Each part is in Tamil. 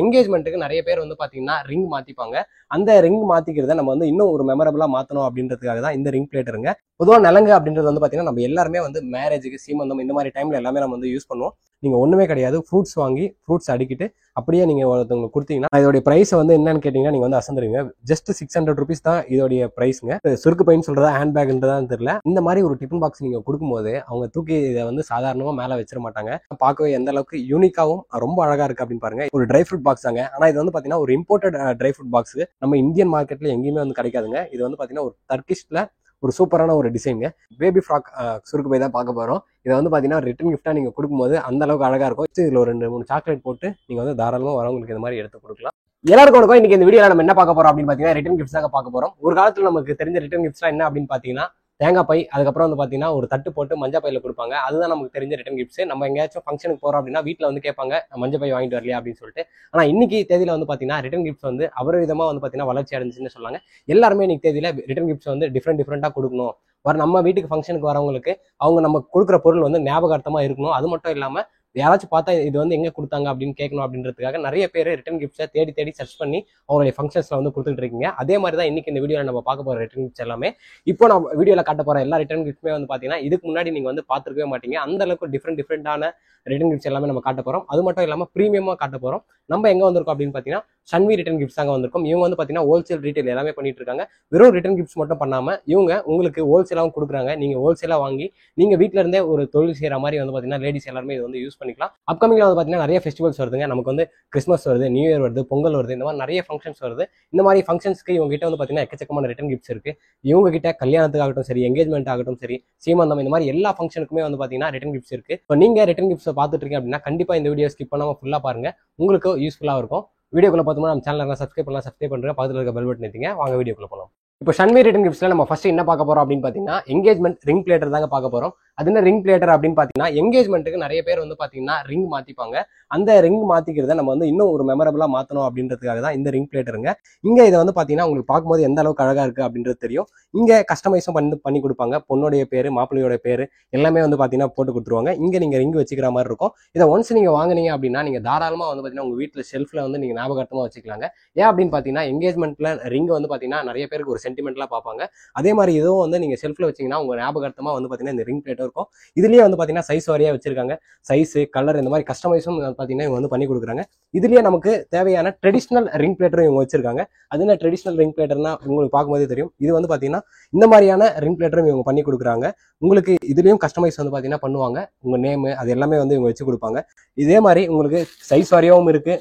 எங்கேஜ்மெண்ட்டுக்கு நிறைய பேர் வந்து பாத்தீங்கன்னா ரிங் மாத்திப்பாங்க. அந்த ரிங் மாத்திக்கிறத நம்ம வந்து இன்னும் ஒரு மெமரபிளா மாத்தணும் அப்படின்றதுக்காக தான் இந்த ரிங் பிளேட்டருங்க. பொதுவாக நலங்கு அப்படின்றது வந்து பாத்தீங்கன்னா நம்ம எல்லாருமே வந்து மேரேஜுக்கு, சீமந்தம் இந்த மாதிரி டைம்ல எல்லாமே நம்ம வந்து யூஸ் பண்ணுவோம். நீங்க ஒண்ணுமே கிடையாது, ஃப்ரூட்ஸ் வாங்கி ஃப்ரூட்ஸ் அடுக்கிட்டு அப்படியே நீங்க ஒருத்தவங்களுக்கு கொடுத்தீங்கன்னா இதோட பிரைஸ் வந்து என்னன்னு கேட்டீங்கன்னா நீங்க வந்து அசந்துருவீங்க. ஜஸ்ட் 600 rupees தான் இதோடைய பிரைஸ்ங்க. சுருக்கு பைன்னு சொல்றதா ஹேண்ட் பேக்ன்றதான்னு தெரியல. இந்த மாதிரி ஒரு டிஃபன் பாக்ஸ் நீங்க கொடுக்கும்போது அவங்க தூக்கி இதை வந்து சாதாரணமா மேல வச்சிட மாட்டாங்க. பார்க்கவே எந்த அளவுக்கு யூனிக்காவும் ரொம்ப அழகா இருக்கு அப்படின்னு பாருங்க. ஒரு ட்ரை ஃப்ரூட் பாக்ஸ் தாங்க. ஆனா இது வந்து பாத்தீங்கன்னா ஒரு இம்போர்ட்டட் ட்ரை ஃப்ரூட் பாக்ஸ். நம்ம இந்தியன் மார்க்கெட்ல எங்கேயுமே வந்து கிடைக்காதுங்க. இது வந்து பாத்தீங்கன்னா ஒரு டர்க்கிஷ்ல ஒரு சூப்பரான ஒரு டிசைனுங்க. பேபி ஃப்ராக் சுருக்கு பை தான் பார்க்க போறோம். இதை வந்து பாத்தீங்கன்னா ரிட்டன் கிஃப்டா நீங்க கொடுக்கும்போது அந்த அளவுக்கு அழகா இருக்கும். இதுல ஒரு 2-3 சாக்லேட் போட்டு நீங்க வந்து தாராளமா வரவங்களுக்கு இந்த மாதிரி எடுத்து கொடுக்கலாம். எல்லாருக்கும் இன்னைக்கு இந்த வீடியோல நம்ம என்ன பார்க்க போறோம் அப்படின்னு பாத்தீங்கன்னா ரிட்டன் கிஃப்ட்ஸ் தாங்க பார்க்க போறோம். ஒரு காலத்துல நமக்கு தெரிஞ்ச ரிட்டன் கிஃப்ட்ஸ்லாம் என்ன அப்படின்னு பாத்தீங்கன்னா தேங்காய் பை, அதுக்கப்புறம் வந்து பாத்தீங்கன்னா ஒரு தட்டு போட்டு மஞ்சள் பையில கொடுப்பாங்க. அதுதான் நமக்கு தெரிஞ்ச ரிட்டன் கிஃப்ட்ஸ். நம்ம எங்கேயாச்சும் ஃபங்க்ஷனுக்கு போறோம் அப்படின்னா வீட்டுல வந்து கேட்பாங்க மஞ்சள் பை வாங்கிட்டு வரலையா அப்படின்னு சொல்லிட்டு. ஆனா இன்னைக்கு தேதியில வந்து பாத்தீங்கன்னா ரிட்டன் கிஃப்ட்ஸ் வந்து அபரிவிதமா வந்து பாத்தீங்கன்னா வளர்ச்சி அடைஞ்சுன்னு சொல்லாங்க. எல்லாருமே இன்னைக்கு தேதியில ரிட்டன் கிஃப்ட்ஸ் வந்து டிஃப்ரெண்டா கொடுக்கணும். நம்ம வீட்டுக்கு ஃபங்க்ஷனுக்கு வரவங்களுக்கு அவங்க நம்ம கொடுக்குற பொருள் வந்து ஞாபகார்த்தமா இருக்கணும். அது மட்டும் இல்லாம யாராச்சும் பார்த்தா இது வந்து எங்க கொடுத்தாங்க அப்படின்னு கேட்கணும் அப்படின்றதுக்காக நிறைய பேர் ரிட்டன் கிஃப்ட்ஸை தேடி சர்ச் பண்ணி அவங்களுடைய ஃபங்க்ஷன்ஸ்ல வந்து கொடுத்துட்டு இருக்கீங்க. அதே மாதிரி தான் இன்னைக்கு இந்த வீடியோல நம்ம பார்க்க போற ரிட்டன் கிஃப்ட்ஸ் எல்லாமே இப்போ நம்ம வீடியோல காட்ட போற எல்லா ரிட்டன் கிஃப்ட்ஸுமே வந்து பாத்தீங்கன்னா இதுக்கு முன்னாடி நீங்க வந்து பார்த்துருக்கவே மாட்டீங்க. அந்த அளவுக்கு டிஃப்ரெண்டான ரிட்டன் கிஃப்ட்ஸ் எல்லாமே நம்ம காட்ட போறோம். அது மட்டும் இல்லாம பிரீமியமா காட்ட போறோம். நம்ம எங்க வந்திருக்கோம் அப்படின்னு பாத்தீங்கன்னா சன்வி ரிட்டன் கிஃப்ட்ஸ் தாங்க வந்திருக்கும். இவங்க வந்து பாத்தீங்கன்னா ஹோல்சேல் ரீட்டைல் எல்லாமே பண்ணிட்டு இருக்காங்க. வெறும் ரிட்டன் கிஃப்ட்ஸ் மட்டும் பண்ணாம இவங்க உங்களுக்கு ஹோல்சேலாவும் கொடுக்குறாங்க. நீங்க ஹோல்சேலா வாங்கி நீங்க வீட்டுல இருந்தே ஒரு தொழில் செய்யற மாதிரி வந்து பாத்தீங்கன்னா லேடிஸ் எல்லாருமே இது வந்து யூஸ் பண்ணிக்கலாம். அப்கமிங்ல வந்து பாத்தீங்கன்னா நிறைய ஃபெஸ்டிவல்ஸ் வருதுங்க. நமக்கு வந்து கிறிஸ்மஸ் வருது, நியூ இயர் வருது, பொங்கல் வருது, இந்த மாதிரி நிறைய ஃபங்க்ஷன்ஸ் வருது. இந்த மாதிரி ஃபங்க்ஷன்ஸ்க்கு இவங்க கிட்ட வந்து பாத்தீங்கன்னா எக்கச்சக்கமான ரிட்டன் கிஃப்ட்ஸ் இருக்கு. இவங்க கிட்ட கல்யாணத்துக்கு ஆகட்டும் சரி, எங்கேஜ்மெண்ட் ஆகட்டும் சரி, சீமந்தம் இந்த மாதிரி எல்லா ஃபங்க்ஷனுக்குமே வந்து பாத்தீங்கன்னா ரிட்டன் கிஃப்ட்ஸ் இருக்கு. இப்போ நீங்க ரிட்டன் கிஃப்ட்ஸ் பார்த்துட்டு இருக்கீங்க அப்படின்னா கண்டிப்பா இந்த வீடியோ ஸ்கிப் பண்ணாம ஃபுல்லா பாருங்க. உங்களுக்கு யூஸ்ஃபுல்லா இருக்கும். வீடியோக்குள்ள பார்த்தோம்னா நம்ம சேனல் சப்ஸ்கிரைப் பண்ணுங்க, பக்கத்துல இருக்க பெல் பட்டன் ஏத்திங்க. வாங்க வீடியோக்குள்ள போலாம். இப்போ சன்வி ரிட்டன் கிஃப்ட்ஸ்ல நம்ம ஃபர்ஸ்ட் என்ன பார்க்க போறோம் அப்படின்னு பாத்தீங்கன்னா எங்கேஜ்மெண்ட் ரிங் பிளேட்டர் தாங்க பார்க்க போறோம். அது என்ன ரிங் பிளேட்டர் அப்படின்னு பாத்தீங்கன்னா எங்கேஜ்மெண்ட்டுக்கு நிறைய பேர் வந்து பாத்தீங்கன்னா ரிங் மாத்திப்பாங்க. அந்த ரிங் மாத்திக்கிறத நம்ம வந்து இன்னும் ஒரு மெமரபிளா மாத்தணும் அப்படின்றதுக்காக தான் இந்த ரிங் பிளேட்டருங்க. இங்க இதை வந்து பாத்தீங்கன்னா உங்களுக்கு பார்க்கும்போது எந்த அளவுக்கு அழகா இருக்கு அப்படின்றது தெரியும். இங்க கஸ்டமைஸும் பண்ணி கொடுப்பாங்க. பொண்ணுடைய பேரு, மாப்பிள்ளையோட பேரு எல்லாமே வந்து பாத்தீங்கன்னா போட்டு கொடுத்துருவாங்க. இங்க நீங்க ரிங் வச்சுக்கிற மாதிரி இருக்கும். இதை ஒன்ஸ் நீங்க வாங்குனீங்க அப்படின்னா நீங்க தாராளமா வந்து பாத்தீங்கன்னா உங்க வீட்டுல ஷெல்ஃப்ல வந்து நீங்க ஞாபகார்த்தமா வச்சுக்கலாங்க. ஏன் அப்படின்னு பாத்தீங்கன்னா எங்கேஜ்மெண்ட்ல ரிங் வந்து பாத்தீங்கன்னா நிறைய பேருக்கு ஒரு சென்டிமெண்ட்லாம் பார்ப்பாங்க. அதே மாதிரி இதுவும் வந்து நீங்க ஷெல்ஃப்ல வச்சீங்கன்னா உங்க ஞாபகார்த்தமா வந்து பாத்தீங்கன்னா இந்த ரிங் பிளேட்டர் இருக்கும். இதுலயே வந்து பாத்தீங்கன்னா சைஸ் வாரியா வச்சிருக்காங்க. சைஸ், கலர் இந்த மாதிரி கஸ்டமைஸும் பாத்தீங்கன்னா இவங்க வந்து பண்ணி கொடுக்குறாங்க. இதுலயே நமக்கு தேவையான ட்ரெடிஷனல் ரிங் பிளேட்டரும் இவங்க வச்சிருக்காங்க. அது என்ன ட்ரெடிஷனல் ரிங் பிளேட்டர்னா உங்களுக்கு பார்க்கும்போதே தெரியும். இது வந்து பாத்தீங்கன்னா இந்த மாதிரியான ரிங் பிளேட்டரும் இவங்க பண்ணி கொடுக்குறாங்க. உங்களுக்கு இதுலயும் கஸ்டமைஸ் வந்து பாத்தீங்கன்னா பண்ணுவாங்க. உங்க நேம் அது எல்லாமே வந்து இவங்க வச்சு கொடுப்பாங்க. இதே மாதிரி உங்களுக்கு சைஸ் வாரியாவும் இருக்கு.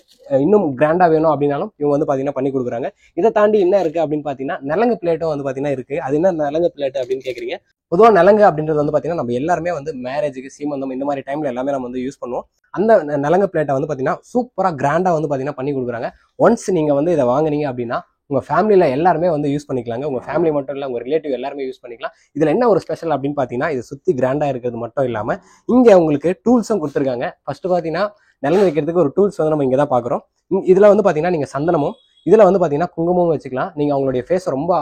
இன்னும் கிராண்டா வேணும் அப்படின்னாலும் இவங்க வந்து பாத்தீங்கன்னா பண்ணி கொடுக்குறாங்க. இதை தாண்டி என்ன இருக்கு அப்படின்னு பாத்தீங்கன்னா நலங்கு பிளேட்டும் வந்து பாத்தீங்கன்னா இருக்கு. அது என்ன நலங்கு பிளேட் அப்படின்னு கேக்குறீங்க. பொதுவாக நலங்கு அப்படின்றது வந்து பாத்தீங்கன்னா நம்ம எல்லாருமே வந்து மேரேஜுக்கு, சீமந்தம் இந்த மாதிரி டைம்ல எல்லாமே நம்ம வந்து யூஸ் பண்ணுவோம். அந்த நலங்கு பிளேட்டை வந்து பாத்தீங்கன்னா சூப்பரா கிராண்டா வந்து பாத்தீங்கன்னா பண்ணி கொடுக்குறாங்க. ஒன்ஸ் நீங்க வந்து இதை வாங்குனீங்க அப்படின்னா உங்க ஃபேமிலியில எல்லாருமே வந்து யூஸ் பண்ணிக்கலாங்க. உங்க ஃபேமிலி மட்டும் இல்ல, உங்க ரிலேட்டிவ் எல்லாருமே யூஸ் பண்ணிக்கலாம். இதுல என்ன ஒரு ஸ்பெஷல் அப்படின்னு பாத்தீங்கன்னா இது சுத்தி கிராண்டா இருக்கிறது மட்டும் இல்லாம இங்க உங்களுக்கு டூல்ஸும் கொடுத்துருக்காங்க. ஃபர்ஸ்ட் பாத்தீங்கன்னா நலங்கு வைக்கிறதுக்கு ஒரு டூல்ஸ் வந்து நம்ம இங்க தான் பாக்குறோம். இதுல வந்து பாத்தீங்கன்னா நீங்க சந்தனமும், இதுல வந்து பாத்தீங்கன்னா குங்குமமும் வச்சுக்கலாம். நீங்க அவங்களுடைய ஃபேஸ் ரொம்ப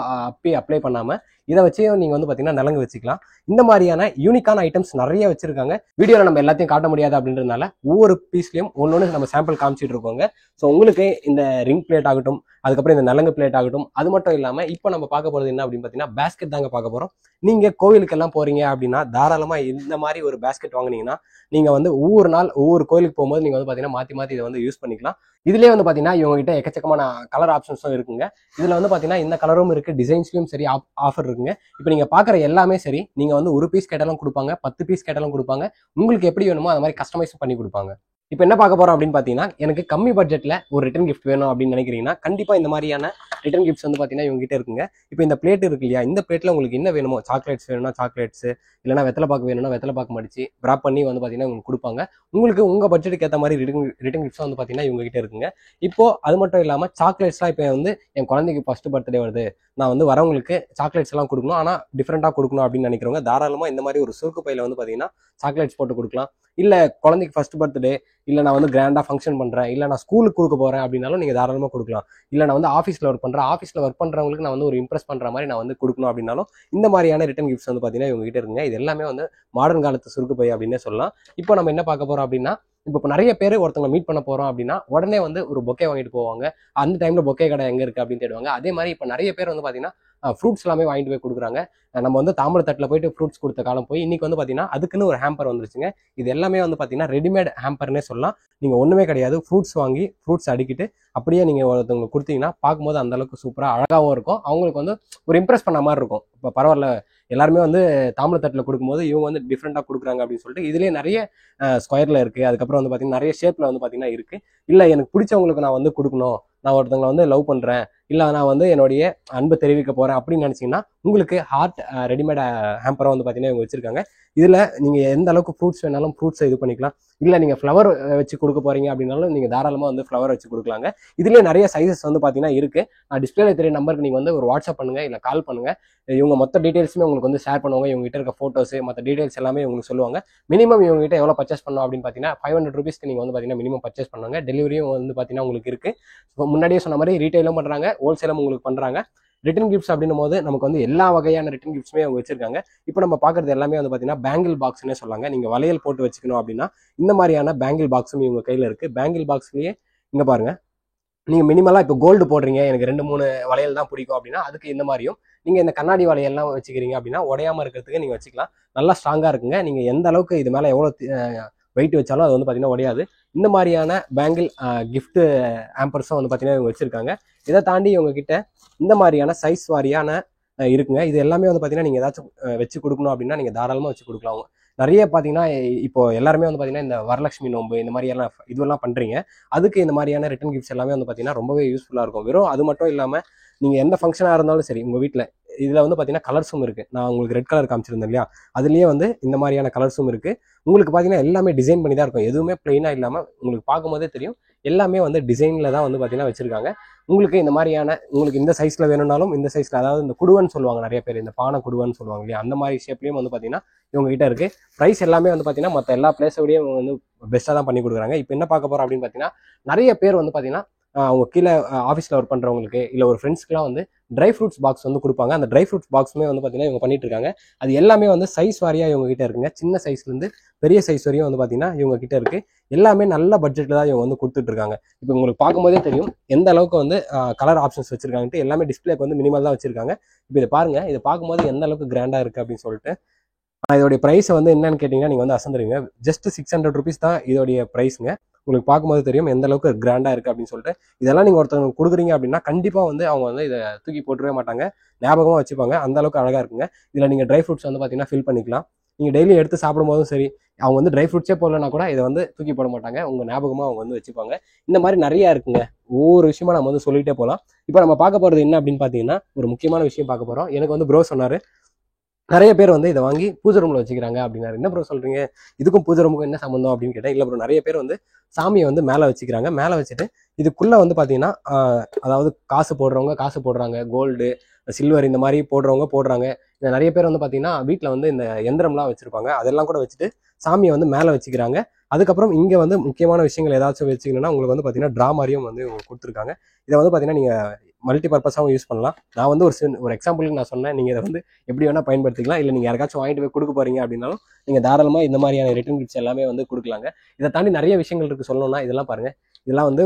அப்ளை பண்ணாம இதை வச்சு நீங்க வந்து பாத்தீங்கன்னா நலங்கு வச்சுக்கலாம். இந்த மாதிரியான யூனிக்கான ஐட்டம்ஸ் நிறைய வச்சிருக்காங்க. வீடியோல நம்ம எல்லாத்தையும் காட்ட முடியாது அப்படின்றதுனால ஒவ்வொரு பீஸ்லயும் ஒன்னொன்னு நம்ம சாம்பிள் காமிச்சிட்டு இருக்கோங்க. ஸோ உங்களுக்கு இந்த ரிங் பிளேட் ஆகட்டும், அதுக்கப்புறம் இந்த நலங்கு பிளேட் ஆகட்டும், அது மட்டும் இல்லாம இப்போ நம்ம பார்க்க போறது என்ன அப்படின்னு பாத்தீங்கன்னா பேஸ்கெட் தாங்க பார்க்க போறோம். நீங்க கோவிலுக்கு எல்லாம் போறீங்க அப்படின்னா தாராளமா இந்த மாதிரி ஒரு பேஸ்கெட் வாங்குனீங்கன்னா நீங்க வந்து ஒவ்வொரு நாள் ஒவ்வொரு கோயிலுக்கு போகும்போது நீங்க வந்து பாத்தீங்கன்னா மாத்தி இதை வந்து யூஸ் பண்ணிக்கலாம். இதுலயே வந்து பாத்தீங்கன்னா இவங்க கிட்ட எக்கச்சக்கமான கலர் ஆப்ஷன்ஸும் இருக்குங்க. இதுல வந்து பாத்தீங்கன்னா இந்த கலரும் இருக்கு, டிசைன்ஸ்லயும் சரி ஆஃபர் இருக்குங்க. இப்போ நீங்க பாக்குற எல்லாமே சரி நீங்க வந்து ஒரு பீஸ் கேட்டாலும் கொடுப்பாங்க, 10 பீஸ் கேட்டாலும் கொடுப்பாங்க. உங்களுக்கு எப்படி வேணுமோ அந்த மாதிரி கஸ்டமைஸ் பண்ணி கொடுப்பாங்க. இப்போ என்ன பார்க்க போறோம் அப்படின்னு பாத்தீங்கன்னா எனக்கு கம்மி பட்ஜெட்ல ஒரு ரிட்டன் கிஃப்ட் வேணும் அப்படின்னு நினைக்கிறீங்கன்னா கண்டிப்பா இந்த மாதிரியான ரிட்டன் கிஃப்ட்ஸ் வந்து பாத்தீங்கன்னா இவங்க கிட்ட இருக்குங்க. இப்போ இந்த பிளேட் இருக்கு இல்லையா, இந்த பிளேட்ல உங்களுக்கு என்ன வேணுமோ, சாக்லேட்ஸ் வேணும்னா சாக்லேட்ஸ், இல்லைனா வெத்தலை பாக்கு வேணும்னா வெத்தலை பாக்கு மடிச்சு ட்ராப் பண்ணி வந்து பாத்தீங்கன்னா உங்களுக்கு கொடுப்பாங்க. உங்களுக்கு உங்க பட்ஜெட்டுக்கு ஏற்ற மாதிரி ரிட்டன் கிஃப்ட்ஸ் வந்து பாத்தீங்கன்னா இவங்க கிட்ட இருக்குங்க. இப்போ அது மட்டும் இல்லாம சாக்லேட்ஸ்லாம் இப்போ வந்து என் குழந்தைக்கு ஃபர்ஸ்ட் பர்த்டே வருது, நான் வந்து வரவங்களுக்கு சாக்லேட்ஸ் எல்லாம் கொடுக்கணும், ஆனா டிஃப்ரெண்டா கொடுக்கணும் அப்படின்னு நினைக்கிறவங்க தாராளமா இந்த மாதிரி ஒரு சுருக்கு பையில வந்து பாத்தீங்கன்னா சாக்லேட்ஸ் போட்டு கொடுக்கலாம். இல்ல குழந்தைக்கு ஃபர்ஸ்ட் பர்த்டே, இல்ல நான் வந்து கிராண்டா ஃபங்க்ஷன் பண்றேன், இல்ல நான் ஸ்கூலுக்கு கொடுக்க போறேன் அப்படின்னாலும் நீங்க தாராளமா கொடுக்கலாம். இல்ல நான் வந்து ஆஃபீஸ்ல ஒர்க் பண்றேன், ஆஃபீஸ்ல ஒர்க் பண்றவங்களுக்கு நான் வந்து ஒரு இம்ப்ரெஸ் பண்ற மாதிரி நான் வந்து கொடுக்கணும் அப்படின்னாலும் இந்த மாதிரியான ரிட்டன் கிஃப்ட்ஸ் வந்து பாத்தீங்கன்னா இவங்க கிட்ட இருக்குங்க. இது எல்லாமே வந்து மாடர்ன் காலத்து சுருக்கு பை அப்படின்னே சொல்லலாம். இப்போ நம்ம என்ன பார்க்க போறோம் அப்படின்னா இப்போ நிறைய பேர் ஒருத்தவங்க மீட் பண்ண போறோம் அப்படின்னா உடனே வந்து ஒரு பொக்கே வாங்கிட்டு போவாங்க. அந்த டைம்ல பொக்கே கடை எங்க இருக்கு அப்படின்னு தேடுவாங்க. அதே மாதிரி இப்போ நிறைய பேர் வந்து பாத்தீங்கன்னா ஃப்ரூட்ஸ் எல்லாமே வாங்கிட்டு போய் கொடுக்குறாங்க. நம்ம வந்து தாம்பரத்தட்டில் போயிட்டு ஃப்ரூட்ஸ் கொடுத்த காலம் போய் இன்னைக்கு வந்து பாத்தீங்கன்னா அதுக்குன்னு ஒரு ஹேம்பர் வந்துருச்சுங்க. இது எல்லாமே வந்து பாத்தீங்கன்னா ரெடிமேட் ஹேம்பர்னே சொல்லலாம். நீங்க ஒண்ணுமே கிடையாது, ஃப்ரூட்ஸ் வாங்கி ஃப்ரூட்ஸ் அடுக்கிட்டு அப்படியே நீங்க ஒருத்தவங்களுக்கு கொடுத்தீங்கன்னா பார்க்கும்போது அந்த அளவுக்கு சூப்பரா அழகாவும் இருக்கும். அவங்களுக்கு வந்து ஒரு இம்ப்ரெஸ் பண்ண மாதிரி இருக்கும். இப்போ பரவாயில்ல, எல்லாருமே வந்து தாம்பரத்தட்டில் கொடுக்கும்போது இவங்க வந்து டிஃப்ரெண்டா கொடுக்குறாங்க அப்படின்னு சொல்லிட்டு இதுலயே நிறைய ஸ்கொயர்ல இருக்கு. அதுக்கப்புறம் வந்து பாத்தீங்கன்னா நிறைய ஷேப்ல வந்து பாத்தீங்கன்னா இருக்கு. இல்ல எனக்கு பிடிச்சவங்களுக்கு நான் வந்து கொடுக்கணும், நான் ஒருத்தவங்களை வந்து லவ் பண்றேன், இல்ல நான் வந்து என்னுடைய அன்பை தெரிவிக்க போறேன் அப்படின்னு நினைச்சீங்கன்னா உங்களுக்கு ஹார்ட் ரெடிமேட் ஹேம்பரை வந்து பாத்தீங்கன்னா இவங்க வச்சிருக்காங்க. இதுல நீங்க எந்த அளவுக்கு ஃப்ரூட்ஸ் வேணாலும் ஃப்ரூட்ஸை இது பண்ணிக்கலாம். இல்ல நீங்க ஃப்ளவர் வச்சு கொடுக்க போறீங்க அப்படின்னாலும் நீங்க தாராளமா வந்து ஃப்ளவர் வச்சு கொடுக்கலாங்க. இதுலயே நிறைய சைசஸ் வந்து பாத்தீங்கன்னா இருக்கு. டிஸ்பிளேல தெரிய நம்பருக்கு நீங்க வந்து ஒரு வாட்ஸ்அப் பண்ணுங்க, இல்ல கால் பண்ணுங்க. இவங்க மொத்த டீடைல்ஸுமே உங்களுக்கு வந்து ஷேர் பண்ணுவாங்க. இவங்க கிட்ட இருக்க போட்டோஸ் மற்ற டீடைல்ஸ் எல்லாமே உங்களுக்கு சொல்லுவாங்க. மினிமம் இவங்க கிட்ட எவ்வளவு பர்ச்சேஸ் பண்ணணும் அப்படின்னு பாத்தீங்கன்னா 500 ரூபீஸ்க்கு நீங்க வந்து பாத்தீங்கன்னா மினிமம் பர்ச்சேஸ் பண்ணுவாங்க. டெலிவரியும் வந்து பாத்தீங்கன்னா உங்களுக்கு இருக்கு. முன்னாடியே சொன்ன மாதிரி ரீட்டைலும் பண்றாங்க, ஹோல்சேலும் உங்களுக்கு பண்றாங்க. ரிட்டன் கிஃப்ட்ஸ் அப்படின்னும் போது நமக்கு வந்து எல்லா வகையான ரிட்டன் கிஃப்ட்ஸுமே அவங்க வச்சிருக்காங்க. இப்போ நம்ம பாக்குறது எல்லாமே வந்து பாத்தீங்கன்னா பேங்கிள் பாக்ஸ்னே சொல்லாங்க. நீங்க வளையல் போட்டு வச்சுக்கணும் அப்படின்னா இந்த மாதிரியான பேங்கிள் பாக்ஸும் இவங்க கையில இருக்கு. பேங்கிள் பாக்ஸ்லயே இங்க பாருங்க, நீங்க மினிமலா இப்போ கோல்டு போடுறீங்க, எனக்கு 2-3 வளையல் தான் பிடிக்கும் அப்படின்னா அதுக்கு இந்த மாதிரியும், நீங்க இந்த கண்ணாடி வளையல்லாம் வச்சுக்கிறீங்க அப்படின்னா உடையாம இருக்கிறதுக்கு நீங்க வச்சுக்கலாம். நல்லா ஸ்ட்ராங்கா இருக்குங்க. நீங்க எந்த அளவுக்கு இது மேல எவ்வளவு வெயிட் வச்சாலும் அது வந்து பாத்தீங்கன்னா உடையாது. இந்த மாதிரியான பேங்கிள் கிஃப்ட் ஆம்பர்ஸும் வந்து பாத்தீங்கன்னா இவங்க வச்சிருக்காங்க. இதை தாண்டி இவங்க கிட்ட இந்த மாதிரியான சைஸ் வாரியான இருக்குங்க. இது எல்லாமே வந்து பாத்தீங்கன்னா நீங்க ஏதாச்சும் வச்சு கொடுக்கணும் அப்படின்னா நீங்க தாராளமா வச்சு கொடுக்கலாம். நிறைய பாத்தீங்கன்னா இப்போ எல்லாருமே வந்து பாத்தீங்கன்னா இந்த வரலட்சுமி நோன்பு இந்த மாதிரி எல்லாம் இதுவெல்லாம் பண்றீங்க. அதுக்கு இந்த மாதிரியான ரிட்டன் கிஃப்ட்ஸ் எல்லாமே வந்து பாத்தீங்கன்னா ரொம்பவே யூஸ்ஃபுல்லா இருக்கும். வெறும் அது மட்டும் இல்லாம நீங்க எந்த ஃபங்க்ஷனா இருந்தாலும் சரி உங்க வீட்டுல இதுல வந்து பாத்தீங்கன்னா கலர்ஸும் இருக்கு. நான் உங்களுக்கு ரெட் கலர் காமிச்சிருந்தேன் இல்லையா, அதுலயே வந்து இந்த மாதிரியான கலர்ஸும் இருக்கு. உங்களுக்கு பாத்தீங்கன்னா எல்லாமே டிசைன் பண்ணி தான் இருக்கும். எதுவுமே பிளெயினா இல்லாம உங்களுக்கு பார்க்கும் போதே தெரியும் எல்லாமே வந்து டிசைன்ல தான் வந்து பாத்தீங்கன்னா வச்சிருக்காங்க. உங்களுக்கு இந்த மாதிரியான உங்களுக்கு இந்த சைஸ்ல வேணும்னாலும் இந்த சைஸ்ல, அதாவது இந்த குடுவன்னு சொல்லுவாங்க நிறைய பேர், இந்த பானை குடுவன்னு சொல்லுவாங்க இல்லையா, அந்த மாதிரி ஷேப்லயும் வந்து பாத்தீங்கன்னா இவங்க கிட்ட இருக்கு. பிரைஸ் எல்லாமே வந்து பாத்தீங்கன்னா மற்ற எல்லா பிளேஸோடய வந்து பெஸ்ட்டாக தான் பண்ணி கொடுக்குறாங்க. இப்போ என்ன பார்க்க போறோம் அப்படின்னு பாத்தீங்கன்னா நிறைய பேர் வந்து பாத்தீங்கன்னா அவங்க கீழே ஆஃபீஸில் ஒர்க் பண்ணுறவங்களுக்கு இல்லை ஒரு ஃப்ரெண்ட்ஸ்க்குலாம் வந்து ட்ரை ஃப்ரூட்ஸ் பாக்ஸ் வந்து கொடுப்பாங்க. அந்த ட்ரை ஃப்ரூட்ஸ் பாக்ஸுமே வந்து பார்த்தீங்கன்னா இவங்க பண்ணிட்டு இருக்காங்க. அது எல்லாமே வந்து சைஸ் வாரியாக இவங்க கிட்ட இருக்குங்க. சின்ன சைஸ்லேருந்து பெரிய சைஸ் வரையும் வந்து பார்த்தீங்கன்னா இவங்க கிட்ட இருக்கு. எல்லாமே நல்ல பட்ஜெட்டில் தான் இவங்க வந்து கொடுத்துட்டு இருக்காங்க. இப்போ உங்களுக்கு பார்க்கும்போதே தெரியும் எந்த அளவுக்கு வந்து கலர் ஆப்ஷன்ஸ் வச்சிருக்காங்கன்ட்டு. எல்லாமே டிஸ்பிளேக்கு வந்து மினிமல் தான் வச்சிருக்காங்க. இப்போ இதை பாருங்க, இதை பார்க்கும்போது எந்த அளவுக்கு கிராண்டா இருக்கு அப்படின்னு சொல்லிட்டு. இதோடைய பிரைஸ் வந்து என்னன்னு கேட்டீங்கன்னா நீங்க வந்து அசந்துருங்க. ஜஸ்ட் 600 ருபீஸ் தான் இதோடைய பிரைஸ்ங்க. உங்களுக்கு பார்க்கும்போது தெரியும் எந்த அளவுக்கு கிராண்டா இருக்கு அப்படின்னு சொல்லிட்டு. இதெல்லாம் நீங்க ஒருத்தவங்க கொடுக்குறீங்க அப்படின்னா கண்டிப்பா வந்து அவங்க வந்து இதை தூக்கி போட்டுவே மாட்டாங்க, ஞாபகமா வச்சுப்பாங்க. அந்த அளவுக்கு அழகா இருக்குங்க. இதுல நீங்க ட்ரை ஃப்ரூட்ஸ் வந்து பாத்தீங்கன்னா ஃபில் பண்ணிக்கலாம். நீங்க டெய்லி எடுத்து சாப்பிடும் போதும் சரி, அவங்க வந்து ட்ரை ஃப்ரூட்ஸே போடலன்னா கூட இதை வந்து தூக்கி போட மாட்டாங்க, உங்க ஞாபகமா அவங்க வந்து வச்சுப்பாங்க. இந்த மாதிரி நிறைய இருக்குங்க. ஒவ்வொரு விஷயமா நம்ம வந்து சொல்லிட்டே போகலாம். இப்போ நம்ம பார்க்க போறது என்ன அப்படின்னு பாத்தீங்கன்னா ஒரு முக்கியமான விஷயம் பார்க்க போறோம். எனக்கு வந்து ப்ரோ சொன்னாரு, நிறைய பேர் வந்து இதை வாங்கி பூஜை ரூம்ல வச்சுக்கிறாங்க அப்படின்னாரு. என்ன ப்ரோ சொல்றீங்க, இதுக்கும் பூஜை ரூமுக்கும் என்ன சம்பந்தம் அப்படின்னு கேட்டேன். இல்ல ப்ரோ, நிறைய பேர் வந்து சாமியை வந்து மேல வச்சுக்கிறாங்க. மேல வச்சுட்டு இதுக்குள்ள வந்து பாத்தீங்கன்னா அதாவது காசு போடுறவங்க காசு போடுறாங்க, கோல்டு சில்வர் இந்த மாதிரி போடுறவங்க போடுறாங்க. நிறைய பேர் வந்து பாத்தீங்கன்னா வீட்டுல வந்து இந்த எந்திரம்லாம் வச்சிருப்பாங்க, அதெல்லாம் கூட வச்சுட்டு சாமியை வந்து மேல வச்சுக்கிறாங்க. அதுக்கப்புறம் இங்க வந்து முக்கியமான விஷயங்கள் ஏதாச்சும் வச்சுக்கணும்னா உங்களுக்கு வந்து பாத்தீங்கன்னா டிரா மாதிரியும் வந்து கொடுத்துருக்காங்க. இதை வந்து பாத்தீங்கன்னா நீங்க மல்டி பர்பஸாகவும் யூஸ் பண்ணலாம். நான் வந்து ஒரு எக்ஸாம்பிளுக்கு நான் சொன்னேன், நீங்க இதை வந்து எப்படி வேணா பயன்படுத்திக்கலாம். இல்லை நீங்க யாருக்காச்சும் வாங்கிட்டு போய் கொடுக்க போறீங்க அப்படின்னாலும் நீங்க தாராளமா இந்த மாதிரியான ரிட்டர்ன் கிஃப்ட்ஸ் எல்லாமே வந்து கொடுக்கலாங்க. இதை தாண்டி நிறைய விஷயங்கள் இருக்கு சொல்லணும்னா. இதெல்லாம் பாருங்க, இதெல்லாம் வந்து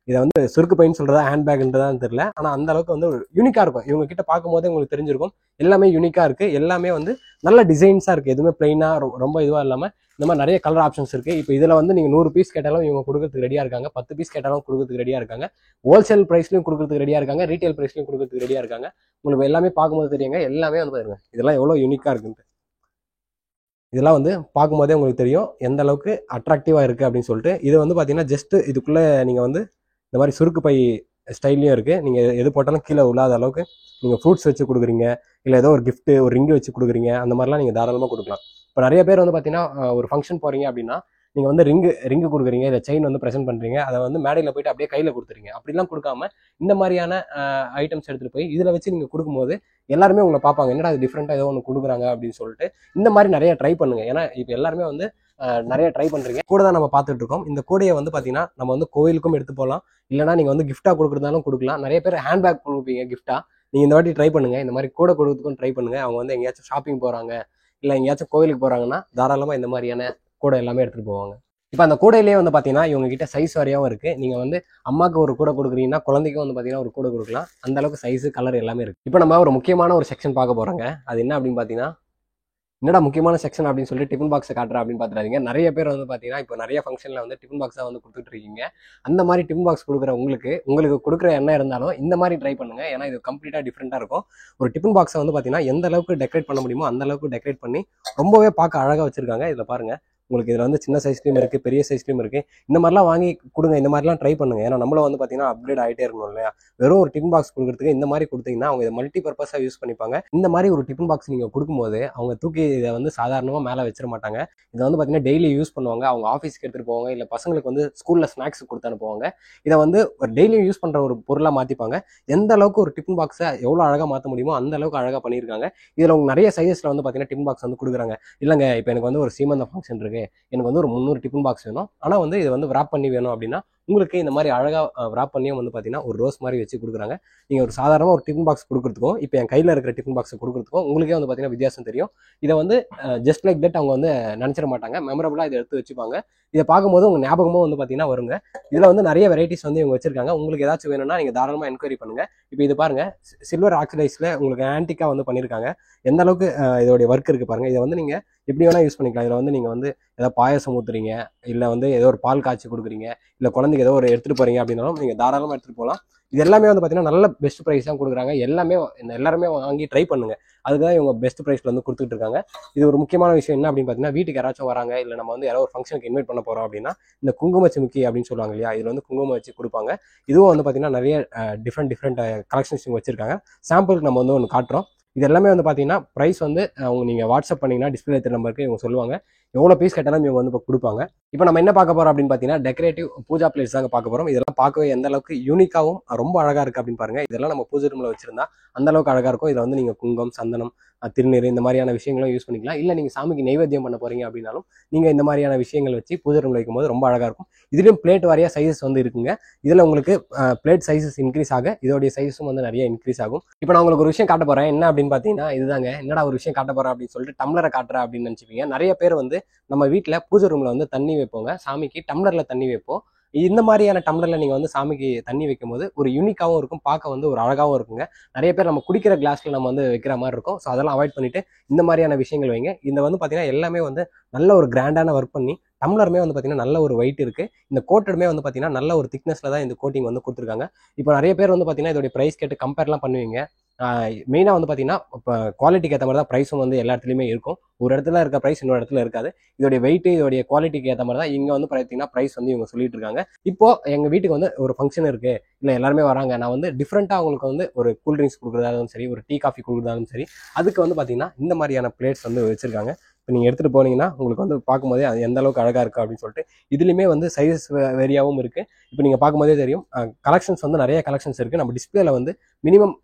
இதை வந்து சுருக்கு பைன்னு சொல்றதா ஹேண்ட்பேக்ன்றதான்னு தெரியல, ஆனா அந்த அளவுக்கு வந்து ஒரு யூனிக்கா இருக்கும். இவங்க கிட்ட பார்க்கும் போதே உங்களுக்கு தெரிஞ்சிருக்கும் எல்லாமே யூனிக்கா இருக்கு. எல்லாமே வந்து நல்ல டிசைன்ஸா இருக்கு. எதுவுமே பிளைனா ரொம்ப இதுவா இல்லாம இந்த மாதிரி நிறைய கலர் ஆப்ஷன்ஸ் இருக்கு. இப்போ இதுல வந்து நீங்க 100 பீஸ் கேட்டாலும் இவங்க கொடுக்கறதுக்கு ரெடியா இருக்காங்க, 10 பீஸ் கேட்டாலும் கொடுக்கறதுக்கு ரெடியா இருக்காங்க, ஹோல்சேல் பிரைஸ்லயும் கொடுக்கறதுக்கு ரெடியா இருக்காங்க, ரீட்டைல் பிரைஸ்லயும் கொடுக்கறதுக்கு ரெடியா இருக்காங்க. உங்களுக்கு எல்லாமே பார்க்கும்போது தெரியுங்க, எல்லாமே வந்து பாருங்க இதெல்லாம் எவ்வளவு யூனிக்கா இருக்குன்ட்டு. இதெல்லாம் வந்து பார்க்கும்போதே உங்களுக்கு தெரியும் எந்த அளவுக்கு அட்ராக்டிவா இருக்கு அப்படின்னு சொல்லிட்டு. இது வந்து பாத்தீங்கன்னா ஜஸ்ட் இதுக்குள்ள நீங்க வந்து இந்த மாதிரி சுருக்கு பை ஸ்டைல்லையும் இருக்கு. நீங்க எது போட்டாலும் கீழே உள்ளாத அளவுக்கு நீங்க ஃப்ரூட்ஸ் வச்சு கொடுக்குறீங்க, இல்லை ஏதோ ஒரு கிஃப்ட் ஒரு ரிங்கு வச்சு கொடுக்குறீங்க, அந்த மாதிரிலாம் நீங்க தாராளமா கொடுக்கலாம். இப்போ நிறைய பேர் வந்து பாத்தீங்கன்னா ஒரு ஃபங்க்ஷன் போறீங்க அப்படின்னா நீங்க வந்து ரிங்கு கொடுக்குறீங்க, இல்லை செயின் வந்து ப்ரெசென்ட் பண்றீங்க, அதை வந்து மேடையில் போயிட்டு அப்படியே கையில கொடுத்துறீங்க. அப்படிலாம் கொடுக்காம இந்த மாதிரியான ஐட்டம்ஸ் எடுத்துட்டு போய் இதுல வச்சு நீங்க கொடுக்கும்போது எல்லாருமே உங்களை பார்ப்பாங்க, என்னடா அது டிஃப்ரெண்டா ஏதோ ஒன்று கொடுக்குறாங்க அப்படின்னு சொல்லிட்டு. இந்த மாதிரி நிறைய ட்ரை பண்ணுங்க. ஏன்னா இப்போ எல்லாருமே வந்து நிறைய ட்ரை பண்றீங்க. கூட தான் நம்ம பார்த்துட்டு இருக்கோம். இந்த கூடையை வந்து பாத்தீங்கன்னா நம்ம வந்து கோயிலுக்கும் எடுத்து போகலாம், இல்லைனா நீங்க வந்து கிஃப்டா கொடுக்குறதாலும் கொடுக்கலாம். நிறைய பேர் ஹேண்ட்பேக் கொடுப்பீங்க கிஃப்டா. நீங்க இந்த வாட்டி ட்ரை பண்ணுங்க, இந்த மாதிரி கூட கொடுக்குறதுக்கும் ட்ரை பண்ணுங்க. அவங்க வந்து எங்கேயாச்சும் ஷாப்பிங் போறாங்க, இல்லை எங்கேயாச்சும் கோயிலுக்கு போறாங்கன்னா தாராளமா இந்த மாதிரியான கூட எல்லாமே எடுத்துட்டு போவாங்க. இப்போ அந்த கூடையிலேயே வந்து பார்த்தீங்கன்னா இவங்க கிட்ட சைஸ் வரையாவும் இருக்கு. நீங்க வந்து அம்மாக்கு ஒரு கூடை கொடுக்குறீங்கன்னா குழந்தைக்கும் வந்து பார்த்தீங்கன்னா ஒரு கூடை கொடுக்கலாம். அந்த அளவுக்கு சைஸ் கலர் எல்லாமே இருக்கு. இப்போ நம்ம ஒரு முக்கியமான ஒரு செக்ஷன் பார்க்க போறோங்க. அது என்ன அப்படின்னு பார்த்தீங்கன்னா, என்னடா முக்கியமான செக்ஷன் அப்படின்னு சொல்லிட்டு டிஃபன் பாக்ஸ் காட்டுறேன் அப்படின்னு பார்த்துறாதீங்க. நிறைய பேர் வந்து பார்த்தீங்கன்னா இப்போ நிறைய ஃபங்க்ஷனில் வந்து டிஃபன் பாக்ஸாக வந்து கொடுத்துட்டு இருக்கீங்க. அந்த மாதிரி டிஃபன் பாக்ஸ் கொடுக்குற உங்களுக்கு கொடுக்குற எண்ணம் இருந்தாலும் இந்த மாதிரி ட்ரை பண்ணுங்க. ஏன்னா இது கம்ப்ளீட்டாக டிஃப்ரெண்ட்டாக இருக்கும். ஒரு டிஃபன் பாக்ஸை வந்து பார்த்தீங்கன்னா எந்த அளவுக்கு டெக்கரேட் பண்ண முடியுமோ அந்த அளவுக்கு டெக்கரேட் பண்ணி ரொம்பவே பார்க்க அழகாக வச்சிருக்காங்க. இதில் பாருங்க, உங்களுக்கு இதில் வந்து சின்ன சைஸ்லையும் இருக்குது, பெரிய சைஸ்லையும் இருக்குது. இந்த மாதிரிலாம் வாங்கி கொடுங்க, இந்த மாதிரிலாம் ட்ரை பண்ணுங்க. ஏன்னா நம்மளும் வந்து பார்த்தீங்கன்னா அப்கிரேட் ஆகிட்டே இருக்கணும் இல்லையா? வெறும் ஒரு டிஃபன் பாக்ஸ் கொடுக்குறதுக்கு இந்த மாதிரி கொடுத்தீங்கன்னா அவங்க இதை மல்டி பர்பஸாக யூஸ் பண்ணிப்பாங்க. இந்த மாதிரி ஒரு டிஃபன் பாக்ஸ் நீங்கள் கொடுக்கும்போது அவங்க தூக்கி இதை வந்து சாதாரணமாக மேலே வச்சிட மாட்டாங்க. இதை வந்து பார்த்தீங்கன்னா டெய்லி யூஸ் பண்ணுவாங்க. அவங்க ஆஃபீஸ்க்கு எடுத்துகிட்டு போவாங்க, இல்லை பசங்களுக்கு வந்து ஸ்கூலில் ஸ்நாக்ஸ் கொடுத்து அனுப்புவாங்க. இதை வந்து ஒரு டெய்லியும் யூஸ் பண்ணுற ஒரு பொருளாக மாற்றிப்பாங்க. எந்த அளவுக்கு ஒரு டிஃபன் பாக்ஸை எவ்வளோ அழகாக மாற்ற முடியுமோ அந்த அளவுக்கு அழகாக பண்ணியிருக்காங்க. இதில் அவங்க நிறைய சைஸில் வந்து பார்த்தீங்கன்னா டிஃபன் பாக்ஸ் வந்து கொடுக்குறாங்க. இல்லைங்க, இப்போ எனக்கு வந்து ஒரு சீமந்த ஃபங்க்ஷன் இருக்குது, எனக்கு வந்து ஒரு 300 டிஃபன் பாக்ஸ் வேணும், ஆனால் வந்து இது வந்து wrap பண்ணி வேணும் அப்படின்னா உங்களுக்கு இந்த மாதிரி அழகாக wrap பண்ணியும் வந்து பார்த்தீங்கன்னா ஒரு ரோஸ் மாதிரி வச்சு கொடுக்குறாங்க. நீங்கள் ஒரு சாதாரணமாக ஒரு டிஃபன் பாக்ஸ் கொடுக்குறதுக்கும் இப்போ என் கையில் இருக்கிற டிஃபன் பாக்ஸ் கொடுக்குறதுக்கும் உங்களுக்கே வந்து பார்த்தீங்கன்னா வித்தியாசம் தெரியும். இதை வந்து ஜஸ்ட் லைக் தட் அவங்க வந்து நினச்சிட மாட்டாங்க. மெமரபுளாக இதை எடுத்து வச்சுப்பாங்க. இதை பார்க்கும்போது உங்கள் ஞாபகமும் வந்து பார்த்தீங்கன்னா வருங்க. இதில் வந்து நிறைய வெரைட்டிஸ் வந்து இவங்க வச்சிருக்காங்க. உங்களுக்கு ஏதாச்சும் வேணும்னா நீங்கள் தாராளமாக என்கொயரி பண்ணுங்க. இப்போ இது பாருங்க, சில்வர் ஆக்சிடைஸில் உங்களுக்கு ஆன்டிக்காக வந்து பண்ணியிருக்காங்க. எந்த அளவுக்கு இதோடைய ஒர்க் இருக்கு பாருங்க. இதை வந்து நீங்கள் எப்படி வேணா யூஸ் பண்ணிக்கலாம். இதில் வந்து நீங்கள் வந்து ஏதாவது பாயசம் ஊற்றுறீங்க, இல்லை வந்து ஏதோ ஒரு பால் காய்ச்சி கொடுக்குறீங்க, இல்லை குழந்தைக்கு ஏதோ ஒரு எடுத்துகிட்டு போகிறீங்க அப்படின்னாலும் நீங்கள் தாராளமாக எடுத்துகிட்டு போகலாம். இது எல்லாமே வந்து பார்த்தீங்கன்னா நல்ல பெஸ்ட் ப்ரைஸ் தான் கொடுக்குறாங்க. எல்லாருமே வாங்கி ட்ரை பண்ணுங்க. அதுதான் இவங்க பெஸ்ட் ப்ரைஸ்ல வந்து கொடுத்துட்டு இருக்காங்க. இது ஒரு முக்கியமான விஷயம் என்ன அப்படின்னு பார்த்தீங்கன்னா, வீட்டுக்கு யாராச்சும் வராங்க, இல்லை நம்ம வந்து யாரோ ஒரு ஃபங்க்ஷனுக்கு இன்வைட் பண்ண போகிறோம் அப்படின்னா இந்த குங்கும சிமுக்கி அப்படின்னு சொல்லுவாங்க இல்லையா, இதில் வந்து குங்குமம் வச்சு கொடுப்பாங்க. இதுவும் வந்து பார்த்தீங்கன்னா நிறைய டிஃப்ரெண்ட் கலெக்ஷன்ஸ் இவங்க வச்சிருக்காங்க. சாம்பிளுக்கு நம்ம வந்து ஒன்று காட்டுறோம். இது எல்லாமே வந்து பார்த்தீங்கன்னா ப்ரைஸ் வந்து அவங்க நீங்கள் வாட்ஸ்அப் பண்ணிங்கன்னா டிஸ்பிளே தெரிய நம்பருக்கு இவங்க சொல்லுவாங்க. எவ்வளோ பீஸ் கேட்டாலும் இவங்க வந்து இப்போ கொடுப்பாங்க. இப்போ நம்ம என்ன பார்க்க போகிறோம் அப்படின்னு பார்த்தீங்கன்னா, டெக்கரேட்டிவ் பூஜா பிளேட்ஸ் தாங்க பார்க்க போகிறோம். இதெல்லாம் பார்க்கவே எந்த அளவுக்கு யூனிக்காகவும் ரொம்ப அழகாக இருக்குது அப்படின்னு பாருங்கள். இதெல்லாம் நம்ம பூஜை ரூமில் வச்சிருந்தா அந்த அளவுக்கு அழகாக இருக்கும். இதில் வந்து நீங்கள் குங்குமம், சந்தனம், திருநீர் இந்த மாதிரியான விஷயங்களும் யூஸ் பண்ணிக்கலாம். இல்லை நீங்கள் சாமிக்கு நைவேத்தியம் பண்ண போகிறீங்க அப்படின்னாலும் நீங்கள் இந்த மாதிரியான விஷயங்கள் வச்சு பூஜை ரூமில் வைக்கும்போது ரொம்ப அழகாக இருக்கும். இதுலேயும் பிளேட் வாரியாக சைஸஸ் வந்து இருக்குங்க. இதில் உங்களுக்கு பிளேட் சைஸஸ் இன்க்ரீஸ் ஆக இதோடைய சைஸும் வந்து நிறைய இன்க்ரீஸ் ஆகும். இப்போ நான் உங்களுக்கு ஒரு விஷயம் காட்ட போகிறேன். என்ன அப்படின்னு பார்த்தீங்கன்னா, இதுதாங்க. என்னடா ஒரு விஷயம் காட்ட போகிறேன் அப்படின்னு சொல்லிட்டு டம்ளரை காட்டுறேன் அப்படின்னு நினச்சிப்பீங்க. நிறைய பேர் வந்து நம்ம வீட்டில் பூஜை ரூமில் வந்து தண்ணி வைப்போங்க. சாமிக்கு டம்ளரில் தண்ணி வைப்போம். இந்த மாதிரியான டம்ளர்ல நீங்க வந்து சாமிக்கு தண்ணி வைக்கும் போது ஒரு யூனிக்காவும் இருக்கும், பார்க்க வந்து ஒரு அழகாவும் இருக்குங்க. நிறைய பேர் நம்ம குடிக்கிற கிளாஸ்ல நம்ம வந்து வைக்கிற மாதிரி இருக்கும். ஸோ அதெல்லாம் அவாய்ட் பண்ணிட்டு இந்த மாதிரியான விஷயங்கள் வைங்க. இந்த வந்து பார்த்தீங்கன்னா எல்லாமே வந்து நல்ல ஒரு கிராண்டான ஒர்க் பண்ணி டம்ளருமே வந்து பார்த்தீங்கன்னா நல்ல ஒரு வெயிட் இருக்கு. இந்த கோட்டடுமே வந்து பார்த்தீங்கன்னா நல்ல ஒரு திக்னஸ்ல தான் இந்த கோட்டிங் வந்து கொடுத்துருக்காங்க. இப்போ நிறைய பேர் வந்து பார்த்தீங்கன்னா இதோட ப்ரைஸ் கேட்டு கம்பேர்லாம் பண்ணுவீங்க. மெயினாக வந்து பார்த்தீங்கன்னா இப்போ குவாலிட்டிக்கு ஏற்ற மாதிரி தான் ப்ரைஸும் வந்து எல்லா இடத்துலையுமே இருக்கும். ஒரு இடத்துல இருக்க ப்ரைஸ் இன்னொரு இடத்துல இருக்காது. இதோடைய வெயிட், இதோடைய குவாலிட்டிக்கு ஏற்ற மாதிரி தான் இங்கே வந்து பார்த்தீங்கன்னா ப்ரைஸ் வந்து இவங்க சொல்லிட்டு இருக்காங்க. இப்போ எங்கள் வீட்டுக்கு வந்து ஒரு ஃபங்க்ஷன் இருக்கு, இல்லை எல்லாருமே வராங்க, நான் வந்து டிஃப்ரெண்ட்டாக அவங்களுக்கு வந்து ஒரு கூல் ட்ரிங்க்ஸ் கொடுக்குறதாலும் சரி, ஒரு டீ காஃபி கொடுக்குறதாலும் சரி, அதுக்கு வந்து பார்த்தீங்கன்னா இந்த மாதிரியான பிளேட்ஸ் வந்து வச்சிருக்காங்க. இப்போ நீங்கள் எடுத்துகிட்டு போனீங்கன்னா உங்களுக்கு வந்து பார்க்கும்போதே அது எந்த அளவுக்கு அழகாக இருக்குது அப்படின்னு சொல்லிட்டு. இதுலையுமே வந்து சைஸஸ் வேரியாகவும் இருக்குது. இப்போ நீங்கள் பார்க்கும்போதே தெரியும், கலெக்ஷன்ஸ் வந்து நிறைய கலெக்ஷன்ஸ் இருக்குது. நம்ம டிஸ்பிளேல வந்து மினிமம்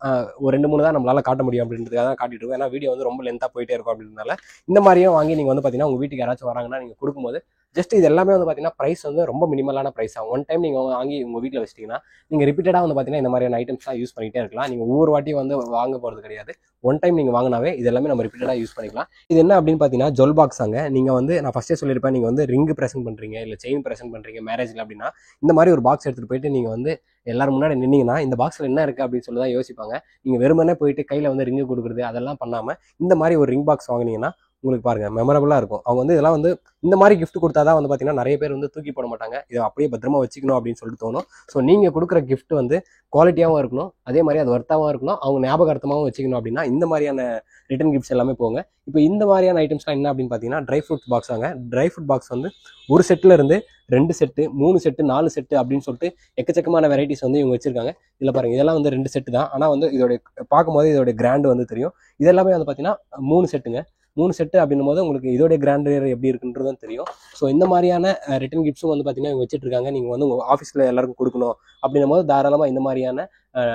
ஒரு 2-3 தான் நம்மளால காட்ட முடியும் அப்படின்றதுக்காக தான் காட்டிட்டு இருக்கோம். ஏன்னா வீடியோ வந்து ரொம்ப லென்த்தாக போயிட்டே இருக்கும் அப்படின்றதுனால இந்த மாதிரியும் வாங்கி நீங்கள் வந்து பார்த்தீங்கன்னா உங்கள் வீட்டுக்கு யாராச்சும் வராங்கன்னா நீங்கள் கொடுக்கும்போது ஜஸ்ட் இது எல்லாமே வந்து பார்த்தீங்கன்னா ப்ரைஸ் வந்து ரொம்ப மினிமலான ப்ரைஸ் ஆகும். ஒன் டைம் நீங்கள் வாங்கி உங்கள் வீட்டில் வச்சிட்டிங்கன்னா நீங்கள் ரிப்பீட்டடாக வந்து பார்த்தீங்கன்னா இந்த மாதிரியான ஐட்டம்ஸ் தான் யூஸ் பண்ணிகிட்டே இருக்கலாம். நீங்கள் ஒவ்வொரு வாட்டியும் வந்து வாங்க போகிறது கிடையாது. ஒன் டைம் நீங்கள் வாங்கினாவே இது எல்லாமே நம்ம ரிப்பீட்டடாக யூஸ் பண்ணிக்கலாம். இது என்ன அப்படின்னு பார்த்தீங்கன்னா ஜுவல் பாக்ஸ் அங்கே நீங்கள் வந்து நான் ஃபஸ்ட்டே சொல்லியிருப்பேன், நீங்கள் வந்து ரிங்கு ப்ரெசென்ட் பண்ணுறீங்க, இல்லை செயின் ப்ரெசென்ட் பண்ணுறீங்க மேரேஜில் அப்படின்னா இந்த மாதிரி ஒரு பாக்ஸ் எடுத்துகிட்டு போயிட்டு நீங்கள் வந்து எல்லாரும் முன்னாடி நின்னீங்கன்னா இந்த பாக்ஸில் என்ன இருக்குது அப்படின்னு சொல்லி தான் யோசிப்பாங்க. நீங்கள் வெறுமனே போயிட்டு கையில் வந்து ரிங்கு கொடுக்குறது அதெல்லாம் பண்ணாமல் இந்த மாதிரி ஒரு ரிங் பாக்ஸ் வாங்கினீங்கன்னா உங்களுக்கு பாருங்க மெமரபுளாக இருக்கும். அவங்க வந்து இதெல்லாம் வந்து இந்த மாதிரி கிஃப்ட் கொடுத்தா தான் வந்து பார்த்தீங்கன்னா நிறைய பேர் வந்து தூக்கி போட மாட்டாங்க. இதை அப்படியே பத்திரமா வச்சுக்கணும் அப்படின்னு சொல்லிட்டு தோணும். ஸோ நீங்கள் கொடுக்குற கிஃப்ட் வந்து குவாலிட்டியாகவும் இருக்கணும், அதே மாதிரி அது ஒர்த்தாகவும் இருக்கணும், அவங்க ஞாபகார்த்தமாகவும் வச்சுக்கணும் அப்படின்னா இந்த மாதிரியான ரிட்டன் கிஃப்ட்ஸ் எல்லாமே போங்க. இப்போ இந்த மாதிரியான ஐட்டம்ஸ்லாம் என்ன அப்படின்னு பார்த்தீங்கன்னா ட்ரை ஃப்ரூட்ஸ் பாக்ஸ் வாங்க. ட்ரை ஃப்ரூட் பாக்ஸ் வந்து ஒரு செட்டில் இருந்து 2 செட்டு, 3 செட்டு, 4 செட்டு அப்படின்னு சொல்லிட்டு எக்கச்சக்கமான வெரைட்டிஸ் வந்து இவங்க வச்சிருக்காங்க. இதில் பாருங்க, இதெல்லாம் வந்து 2 செட்டு தான். ஆனால் வந்து இதோட பார்க்கும்போது இதோட கிராண்ட் வந்து தெரியும். இதெல்லாமே வந்து பார்த்தீங்கன்னா 3 செட்டுங்க. 3 செட்டு அப்படின்னும் போது உங்களுக்கு இதோட கிராண்ட் எப்படி இருக்குன்றதும் தெரியும். ஸோ இந்த மாதிரியான ரிட்டன் கிஃப்ட்ஸும் வந்து பார்த்தீங்கன்னா இவங்க வச்சுட்டு இருக்காங்க. நீங்கள் வந்து உங்கள் ஆஃபீஸில் எல்லாருக்கும் கொடுக்கணும் அப்படின்னும் போது தாராளமாக இந்த மாதிரியான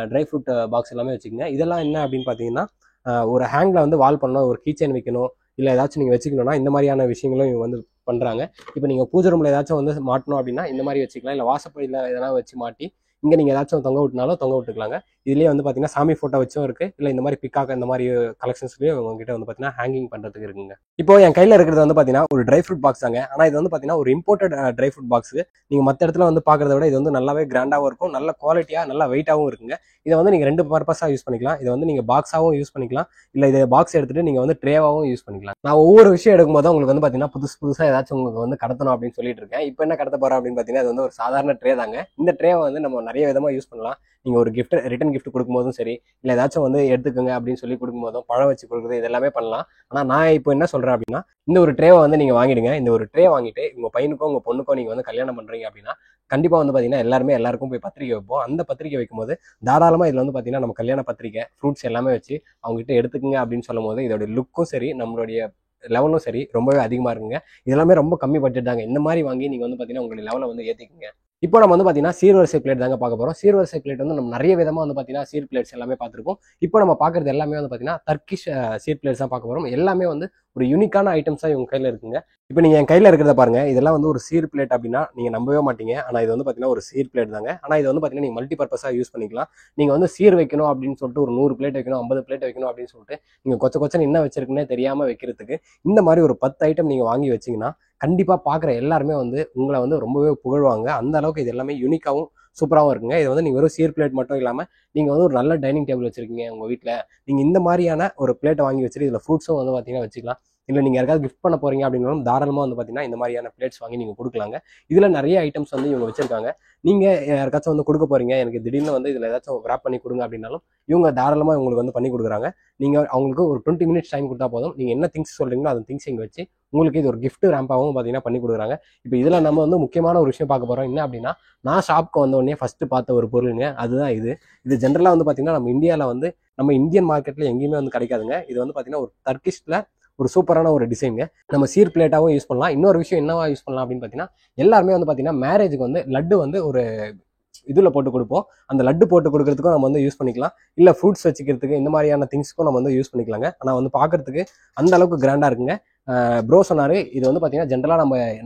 ட்ரை ஃப்ரூட் பாக்ஸ் எல்லாமே வச்சுக்கோங்க. இதெல்லாம் என்ன அப்படின்னு பார்த்தீங்கன்னா ஒரு ஹேங்கில் வந்து வால் பண்ணணும், ஒரு கீச்செயின் வைக்கணும், இல்லை ஏதாச்சும் நீங்கள் வச்சுக்கணும்னா இந்த மாதிரியான விஷயங்களும் இவங்க வந்து பண்ணுறாங்க. இப்போ நீங்கள் பூஜை ரூமில் ஏதாச்சும் வந்து மாட்டணும் அப்படின்னா இந்த மாதிரி வச்சுக்கலாம், இல்லை வாசப்படியில் எதனா வச்சு மாட்டி இங்கே நீங்கள் ஏதாச்சும் தொங்க விட்டுனாலும் தொங்க விட்டுக்கலாங்க. இதுலேயே வந்து பார்த்தீங்கன்னா சாமி ஃபோட்டோ வச்சும் இருக்குது, இல்லை இந்த மாதிரி பிக்காக் இந்த மாதிரி கலெக்ஷன்ஸ்லேயும் உங்ககிட்ட வந்து பார்த்தீங்கன்னா ஹேங்கிங் பண்ணுறதுக்கு இருக்குங்க. இப்போ என் கையில் இருக்கிறது வந்து பார்த்தீங்கன்னா ஒரு ட்ரை ஃப்ரூட் பாக்ஸ் தாங்க. ஆனால் இது வந்து பார்த்தீங்கன்னா ஒரு இம்போர்ட்டட் ட்ரை ஃப்ரூட் பாக்ஸ். நீங்கள் மற்ற இடத்துல வந்து பார்க்குறத விட இது வந்து நல்லாவே கிராண்டாகவும் இருக்கும், நல்ல குவாலிட்டியாக நல்லா வெயிட்டாகவும் இருக்குங்க. இதை வந்து நீங்கள் 2 பர்பஸாக யூஸ் பண்ணிக்கலாம். இதை வந்து நீங்கள் பாக்ஸாகவும் யூஸ் பண்ணிக்கலாம், இல்லை இதை பாக்ஸ் எடுத்துகிட்டு நீங்கள் வந்து ட்ரேவாகவும் யூஸ் பண்ணிக்கலாம். நான் ஒவ்வொரு விஷயம் எடுக்கும்போது உங்களுக்கு வந்து பார்த்தீங்கன்னா புதுசாக ஏதாச்சும் உங்களுக்கு வந்து கடத்தணும் அப்படின்னு சொல்லிட்டு இருக்கேன். இப்போ என்ன கடத்த போகிறோம் அப்படின்னு பார்த்தீங்கன்னா, அது வந்து ஒரு சாதாரண ட்ரே தாங்க. இந்த ட்ரேவை வந்து நம்ம நிறைய விதமாக யூஸ் பண்ணலாம். நீங்கள் ஒரு ரிட்டன் கிஃப்ட் கொடுக்கும்போதும் சரி, இல்லை ஏதாச்சும் வந்து எடுத்துக்கோங்க அப்படின்னு சொல்லி கொடுக்கும்போதும், பழம் வச்சு கொடுக்குறது, இது எல்லாமே பண்ணலாம். ஆனால் நான் இப்போ என்ன சொல்கிறேன் அப்படின்னா, இந்த ஒரு ட்ரேவை வந்து நீங்கள் வாங்கிடுங்க. இந்த ஒரு ட்ரே வாங்கிட்டு உங்கள் பையனுக்கோ உங்கள் பொண்ணுக்கோ நீங்கள் வந்து கல்யாணம் பண்ணுறீங்க அப்படின்னா, கண்டிப்பாக வந்து பார்த்தீங்கன்னா எல்லாருக்கும் போய் பத்திரிக்கை வைப்போம். அந்த பத்திரிக்கை வைக்கும்போது தாராளமாக இதில் வந்து பார்த்தீங்கன்னா நம்ம கல்யாண பத்திரிக்கை, ஃப்ரூட்ஸ் எல்லாமே வச்சு அவங்ககிட்ட எடுத்துக்கங்க அப்படின்னு சொல்லும் போது, இதோட லுக்கும் சரி, நம்மளுடைய லெவலும் சரி ரொம்பவே அதிகமாக இருக்குங்க. இதெல்லாமே ரொம்ப கம்மி பட்ஜெட் தாங்க. இந்த மாதிரி வாங்கி நீங்கள் வந்து பார்த்தீங்கன்னா உங்களுடைய லெவலை வந்து ஏற்றிக்குங்க. இப்போ நம்ம வந்து பார்த்தீங்கன்னா சீர்வரிசை பிளேட் தாங்க பார்க்க போகிறோம். சீர்வரிசை பிளேட் வந்து நம்ம நிறைய விதமாக வந்து பார்த்தீங்கன்னா சீர் பிளேட்ஸ் எல்லாமே பார்த்துருக்கோம். இப்போ நம்ம பார்க்குறது எல்லாமே வந்து பார்த்தீங்கன்னா டர்க்கிஷ் சீர் பிளேட்ஸ் தான் பார்க்க போகிறோம். எல்லாமே வந்து ஒரு யூனிக்கான ஐட்டம்ஸாக இவங்க கையில் இருக்குங்க. இப்போ நீங்கள் என் கையில் இருக்கிறத பாருங்க, இதெல்லாம் வந்து ஒரு சீர் பிளேட் அப்படின்னா நீங்கள் நம்பவே மாட்டீங்க. ஆனால் இது வந்து பார்த்தீங்கன்னா ஒரு சீர் பிளேட் தாங்க. ஆனால் இது வந்து பார்த்தீங்கன்னா நீங்கள் மல்டி பர்பஸாக யூஸ் பண்ணிக்கலாம். நீங்கள் வந்து சீர் வைக்கணும் அப்படின்னு சொல்லிட்டு ஒரு 100 பிளேட் வைக்கணும், 50 பிளேட் வைக்கணும் அப்படின்னு சொல்லிட்டு நீங்கள் கொச்சன்னு என்ன வச்சிருக்குன்னே தெரியாமல் வைக்கிறதுக்கு இந்த மாதிரி ஒரு 10 ஐட்டம் நீங்கள் வாங்கி வச்சிங்கன்னா கண்டிப்பாக பார்க்குற எல்லாருமே வந்து உங்களை வந்து ரொம்பவே புகழ்வாங்க. அந்த அளவுக்கு இது எல்லாமே யூனிக்காகவும் சூப்பராகவும் இருக்குங்க. இது வந்து நீங்கள் வெறும் சீர் பிளேட் மட்டும் இல்லாமல் நீங்கள் வந்து ஒரு நல்ல டைனிங் டேபிள் வச்சிருக்கீங்க உங்கள் வீட்டில், நீங்கள் இந்த மாதிரியான ஒரு பிளேட்டை வாங்கி வச்சுட்டு இதில் ஃப்ரூட்ஸும் வந்து பார்த்தீங்கன்னா வச்சுக்கலாம். இல்லை நீங்கள் யாருக்காவது கிஃப்ட் பண்ண போகிறீங்க அப்படின்னாலும் தாராளமாக வந்து பார்த்தீங்கன்னா இந்த மாதிரியான பிளேட்ஸ் வாங்கி நீங்கள் கொடுக்கலாங்க. இதில் நிறைய ஐட்டம்ஸ் வந்து இவங்க வச்சிருக்காங்க. நீங்கள் யாருக்காச்சும் வந்து கொடுக்க போகிறீங்க, எனக்கு திடீர்னு வந்து இதில் ஏதாச்சும் ரேப் பண்ணி கொடுங்க அப்படின்னாலும் இவங்க தாராளமாக உங்களுக்கு வந்து பண்ணி கொடுக்குறாங்க. நீங்கள் அவங்களுக்கு ஒரு 20 மினிட்ஸ் டைம் கொடுத்தா போதும். நீங்கள் என்ன திங்ஸ் சொல்கிறீங்களோ அந்த திங்ஸ் இங்கே வச்சு உங்களுக்கு இது ஒரு கிஃப்ட் ரேம்பாகவும் பார்த்தீங்கன்னா பண்ணி கொடுக்குறாங்க. இப்போ இதில் நம்ம வந்து முக்கியமான ஒரு விஷயம் பார்க்க போகிறோம். என்ன அப்படின்னா, நான் ஷாப்புக்கு வந்த உடனே ஃபஸ்ட்டு பார்த்த ஒரு பொருளுங்க, அதுதான் இது. இது ஜென்ரலாக வந்து பார்த்தீங்கன்னா நம்ம இந்தியாவில் வந்து நம்ம இந்தியன் மார்க்கெட்டில் எங்கேயுமே வந்து கிடைக்காதுங்க. இது வந்து பார்த்தீங்கன்னா ஒரு டர்க்கிஷ்ல ஒரு சூப்பரான ஒரு டிசைனுங்க. நம்ம சீர் பிளேட்டாகவும் யூஸ் பண்ணலாம். இன்னொரு விஷயம் என்னவா யூஸ் பண்ணலாம் அப்படின்னு பார்த்தீங்கன்னா, எல்லாருமே வந்து பார்த்தீங்கன்னா மேரேஜுக்கு வந்து லட்டு வந்து ஒரு இதில் போட்டு கொடுப்போம். அந்த லட்டு போட்டு கொடுக்கறதுக்கும் நம்ம வந்து யூஸ் பண்ணிக்கலாம். இல்லை ஃப்ரூட்ஸ் வச்சுக்கிறதுக்கு இந்த மாதிரியான திங்ஸ்க்கும் நம்ம வந்து யூஸ் பண்ணிக்கலாங்க. ஆனால் வந்து பார்க்கறதுக்கு அந்த அளவுக்கு கிராண்டாக இருக்குங்க. ப்ரோ சொன்னார், இது வந்து பார்த்தீங்கன்னா ஜென்ரலாக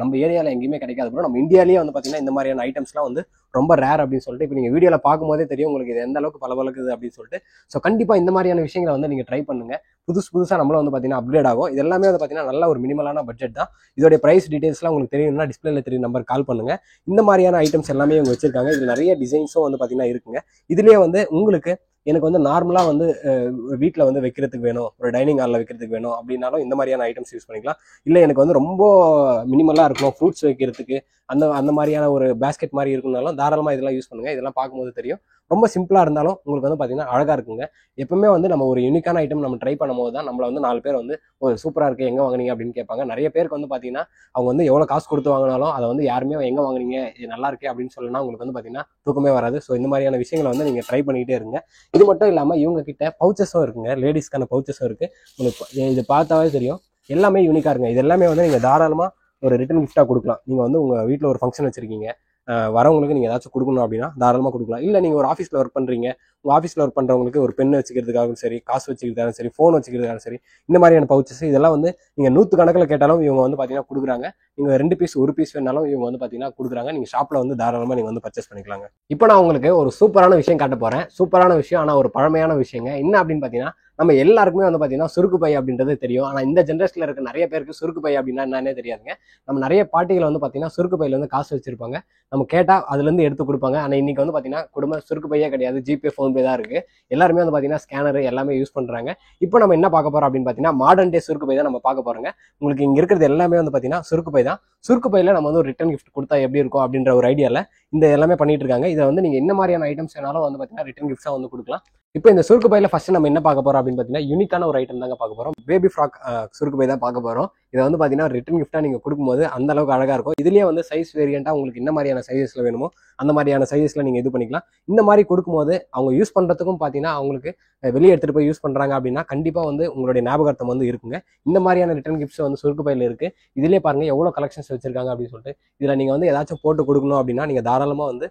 நம்ம ஏரியாவில் எங்கேயுமே கிடைக்காது ப்ரோ. நம்ம இந்தியாவிலேயே வந்து பார்த்தீங்கன்னா இந்த மாதிரியான ஐட்டம்ஸ்லாம் வந்து ரொம்ப ரேர் அப்படின்னு சொல்லிட்டு இப்போ நீங்கள் வீடியோவில் பார்க்கும்போதே தெரியும் உங்களுக்கு இது எந்த அளவுக்கு பளபளக்குது அப்படின்னு சொல்லிட்டு. ஸோ கண்டிப்பாக இந்த மாதிரியான விஷயங்களை வந்து நீங்கள் ட்ரை பண்ணுங்க. புதுசாக நம்மளும் வந்து பார்த்தீங்கன்னா அப்கிரேட் ஆகும். இது எல்லாமே வந்து பார்த்தீங்கன்னா நல்ல ஒரு மினிமலான பட்ஜெட் தான். இதோடைய ப்ரைஸ் டீடைல்ஸ்லாம் உங்களுக்கு தெரியணும்னா டிஸ்பிளேல தெரியும் நம்பர் கால் பண்ணுங்க. இந்த மாதிரியான ஐட்டம்ஸ் எல்லாமே இவங்க வச்சிருக்காங்க. இது நிறைய டிசைன்ஸும் வந்து பார்த்தீங்கன்னா இருக்குங்க. இதுலேயே வந்து உங்களுக்கு எனக்கு வந்து நார்மலாக வந்து வீட்டில் வந்து வைக்கிறதுக்கு வேணும், ஒரு டைனிங் ஹாலில் வைக்கிறதுக்கு வேணும் அப்படின்னாலும் இந்த மாதிரியான ஐட்டம்ஸ் யூஸ் பண்ணிக்கலாம். இல்லை எனக்கு வந்து ரொம்ப மினிமலாக இருக்கணும் ஃப்ரூட்ஸ் வைக்கிறதுக்கு, அந்த மாதிரியான ஒரு பேஸ்கெட் மாதிரி இருக்குனாலும் தாராளமாக இதெல்லாம் யூஸ் பண்ணுங்கள். இதெல்லாம் பார்க்கும்போது தெரியும். ரொம்ப சிம்பிளாக இருந்தாலும் உங்களுக்கு வந்து பார்த்தீங்கன்னா அழகாக இருக்குங்க. எப்பவுமே வந்து நம்ம ஒரு யூனிக்கான ஐட்டம் நம்ம ட்ரை பண்ணும்போது தான் நம்மளை வந்து 4 பேர் வந்து ஒரு சூப்பராக இருக்குது எங்கே வாங்குனீங்க அப்படின்னு கேட்பாங்க. நிறைய பேருக்கு வந்து பார்த்தீங்கன்னா அவங்க வந்து எவ்வளோ காசு கொடுத்து வாங்கினாலும் அதை வந்து யாருமே எங்கே வாங்குனீங்க, இது நல்லா இருக்கே அப்படின்னு சொல்லணும்னா உங்களுக்கு வந்து பார்த்தீங்கன்னா தூக்கமே வராது. ஸோ இந்த மாதிரியான விஷயங்களை வந்து நீங்கள் ட்ரை பண்ணிக்கிட்டே இருங்க. இது மட்டும் இல்லாமல் இவங்க கிட்ட பவுச்சஸும் இருக்குங்க, லேடிஸ்க்கான பவுச்சஸும் இருக்குது. உங்களுக்கு இது பார்த்தாவே தெரியும் எல்லாமே யூனிக்காக இருங்க. இது எல்லாமே வந்து நீங்கள் தாராளமாக ஒரு ரிட்டன் கிஃப்டாக கொடுக்கலாம். நீங்கள் வந்து உங்கள் வீட்டில் ஒரு ஃபங்க்ஷன் வச்சுருக்கீங்க, வரவங்களுக்கு நீங்கள் ஏதாச்சும் கொடுக்கணும் அப்படின்னா தாராளமாக கொடுக்கலாம். இல்லை நீங்கள் ஒரு ஆஃபீஸில் ஒர்க் பண்ணுறீங்க, உங்கள் ஆஃபீஸில் ஒர்க் பண்ணுறவங்களுக்கு ஒரு பென் வச்சுக்கிறதுக்காகவும் சரி, காசு வச்சுக்கிறதுக்காகவும் சரி, ஃபோன் வச்சுக்கிறதுக்காகவும் சரி, இந்த மாதிரியான பவுச்சஸ் இதெல்லாம் வந்து நீங்கள் 100 கணக்கில் கேட்டாலும் இவங்க வந்து பார்த்தீங்கன்னா கொடுக்குறாங்க. நீங்கள் 2 பீஸ் 1 பீஸ் வேணாலும் இவங்க வந்து பார்த்தீங்கன்னா கொடுக்குறாங்க. நீங்கள் ஷாப்பில் வந்து தாராளமாக நீங்கள் வந்து பர்ச்சேஸ் பண்ணிக்கலாங்க. இப்போ நான் உங்களுக்கு ஒரு சூப்பரான விஷயம் காட்ட போகிறேன். சூப்பரான விஷயம், ஆனால் ஒரு பழமையான விஷயங்க. என்ன அப்படின்னு பார்த்தீங்கன்னா, நம்ம எல்லாருக்குமே வந்து பார்த்தீங்கன்னா சுருக்கு பை அப்படின்றது தெரியும். ஆனால் இந்த ஜென்ரேஷனில் இருக்க நிறைய பேருக்கு சுருக்கு பை அப்படின்னா என்னன்னே தெரியாதுங்க. நம்ம நிறைய பாட்டிகள் வந்து பார்த்தீங்கன்னா சுருக்கு பையில வந்து காசு வச்சிருப்பாங்க. நம்ம கேட்டால் அதுலேருந்து எடுத்து கொடுப்பாங்க. ஆனால் இன்னைக்கு வந்து பார்த்தீங்கன்னா குடும்ப சுருக்கு பையே கிடையாது, ஜிபே ஃபோன்பே தான் இருக்குது. எல்லாருமே வந்து பார்த்தீங்கன்னா ஸ்கேனர் எல்லாமே யூஸ் பண்ணுறாங்க. இப்போ நம்ம என்ன பார்க்க போகிறோம் அப்படின்னு பார்த்தீங்கன்னா மாடர்ன் டே சுருக்கு பை தான் நம்ம பார்க்க போகிறோங்க. உங்களுக்கு இங்கே இருக்கிறது எல்லாமே வந்து பார்த்தீங்கன்னா சுருக்கு பை தான். சுருக்கு பையில் நம்ம வந்து ஒரு ரிட்டன் கிஃப்ட் கொடுத்தா எப்படி இருக்கும் அப்படின்ற ஒரு ஐடியாவில் இந்த எல்லாமே பண்ணிட்டு இருக்காங்க. இதை வந்து நீங்கள் என்ன மாதிரியான ஐட்டம்ஸ் வேணாலும் வந்து பார்த்தீங்கன்னா ரிட்டன் கிஃப்ட்ஸாக வந்து கொடுக்கலாம். இப்போ இந்த சுருக்கு பையில ஃபர்ஸ்ட் நம்ம என்ன பார்க்க போறோம் அப்படின்னு பார்த்தீங்கன்னா யூனிக்கான ஒரு ஐட்டம் தாங்க பார்க்க போறோம். பேபி ஃப்ராக் சுருக்கு பை தான் பார்க்க போறோம். இதை வந்து பார்த்தீங்கன்னா ரிட்டன் கிஃப்டா நீங்க கொடுக்கும்போது அந்த அளவுக்கு அழகா இருக்கும். இதுலயே வந்து சைஸ் வேரியண்டா உங்களுக்கு என்ன மாதிரியான சைஸஸ்ல வேணுமோ அந்த மாதிரியான சைஸஸ்ல நீங்க இது பண்ணிக்கலாம். இந்த மாதிரி கொடுக்கும்போது அவங்க யூஸ் பண்றதுக்கும் பார்த்தீங்கன்னா அவங்களுக்கு வெளியே எடுத்துட்டு போய் யூஸ் பண்றாங்க அப்படின்னா கண்டிப்பா வந்து உங்களுடைய ஞாபகார்த்தம் வந்து இருக்குங்க. இந்த மாதிரியான ரிட்டன் கிஃப்ட்ஸ் வந்து சுருக்கு பையில இருக்கு. இதுலயே பாருங்க எவ்வளவு கலெக்ஷன்ஸ் வச்சிருக்காங்க அப்படின்னு சொல்லிட்டு. இதுல நீங்க வந்து ஏதாச்சும் போட்டு கொடுக்கணும் அப்படின்னா நீங்க தாராளமா வந்து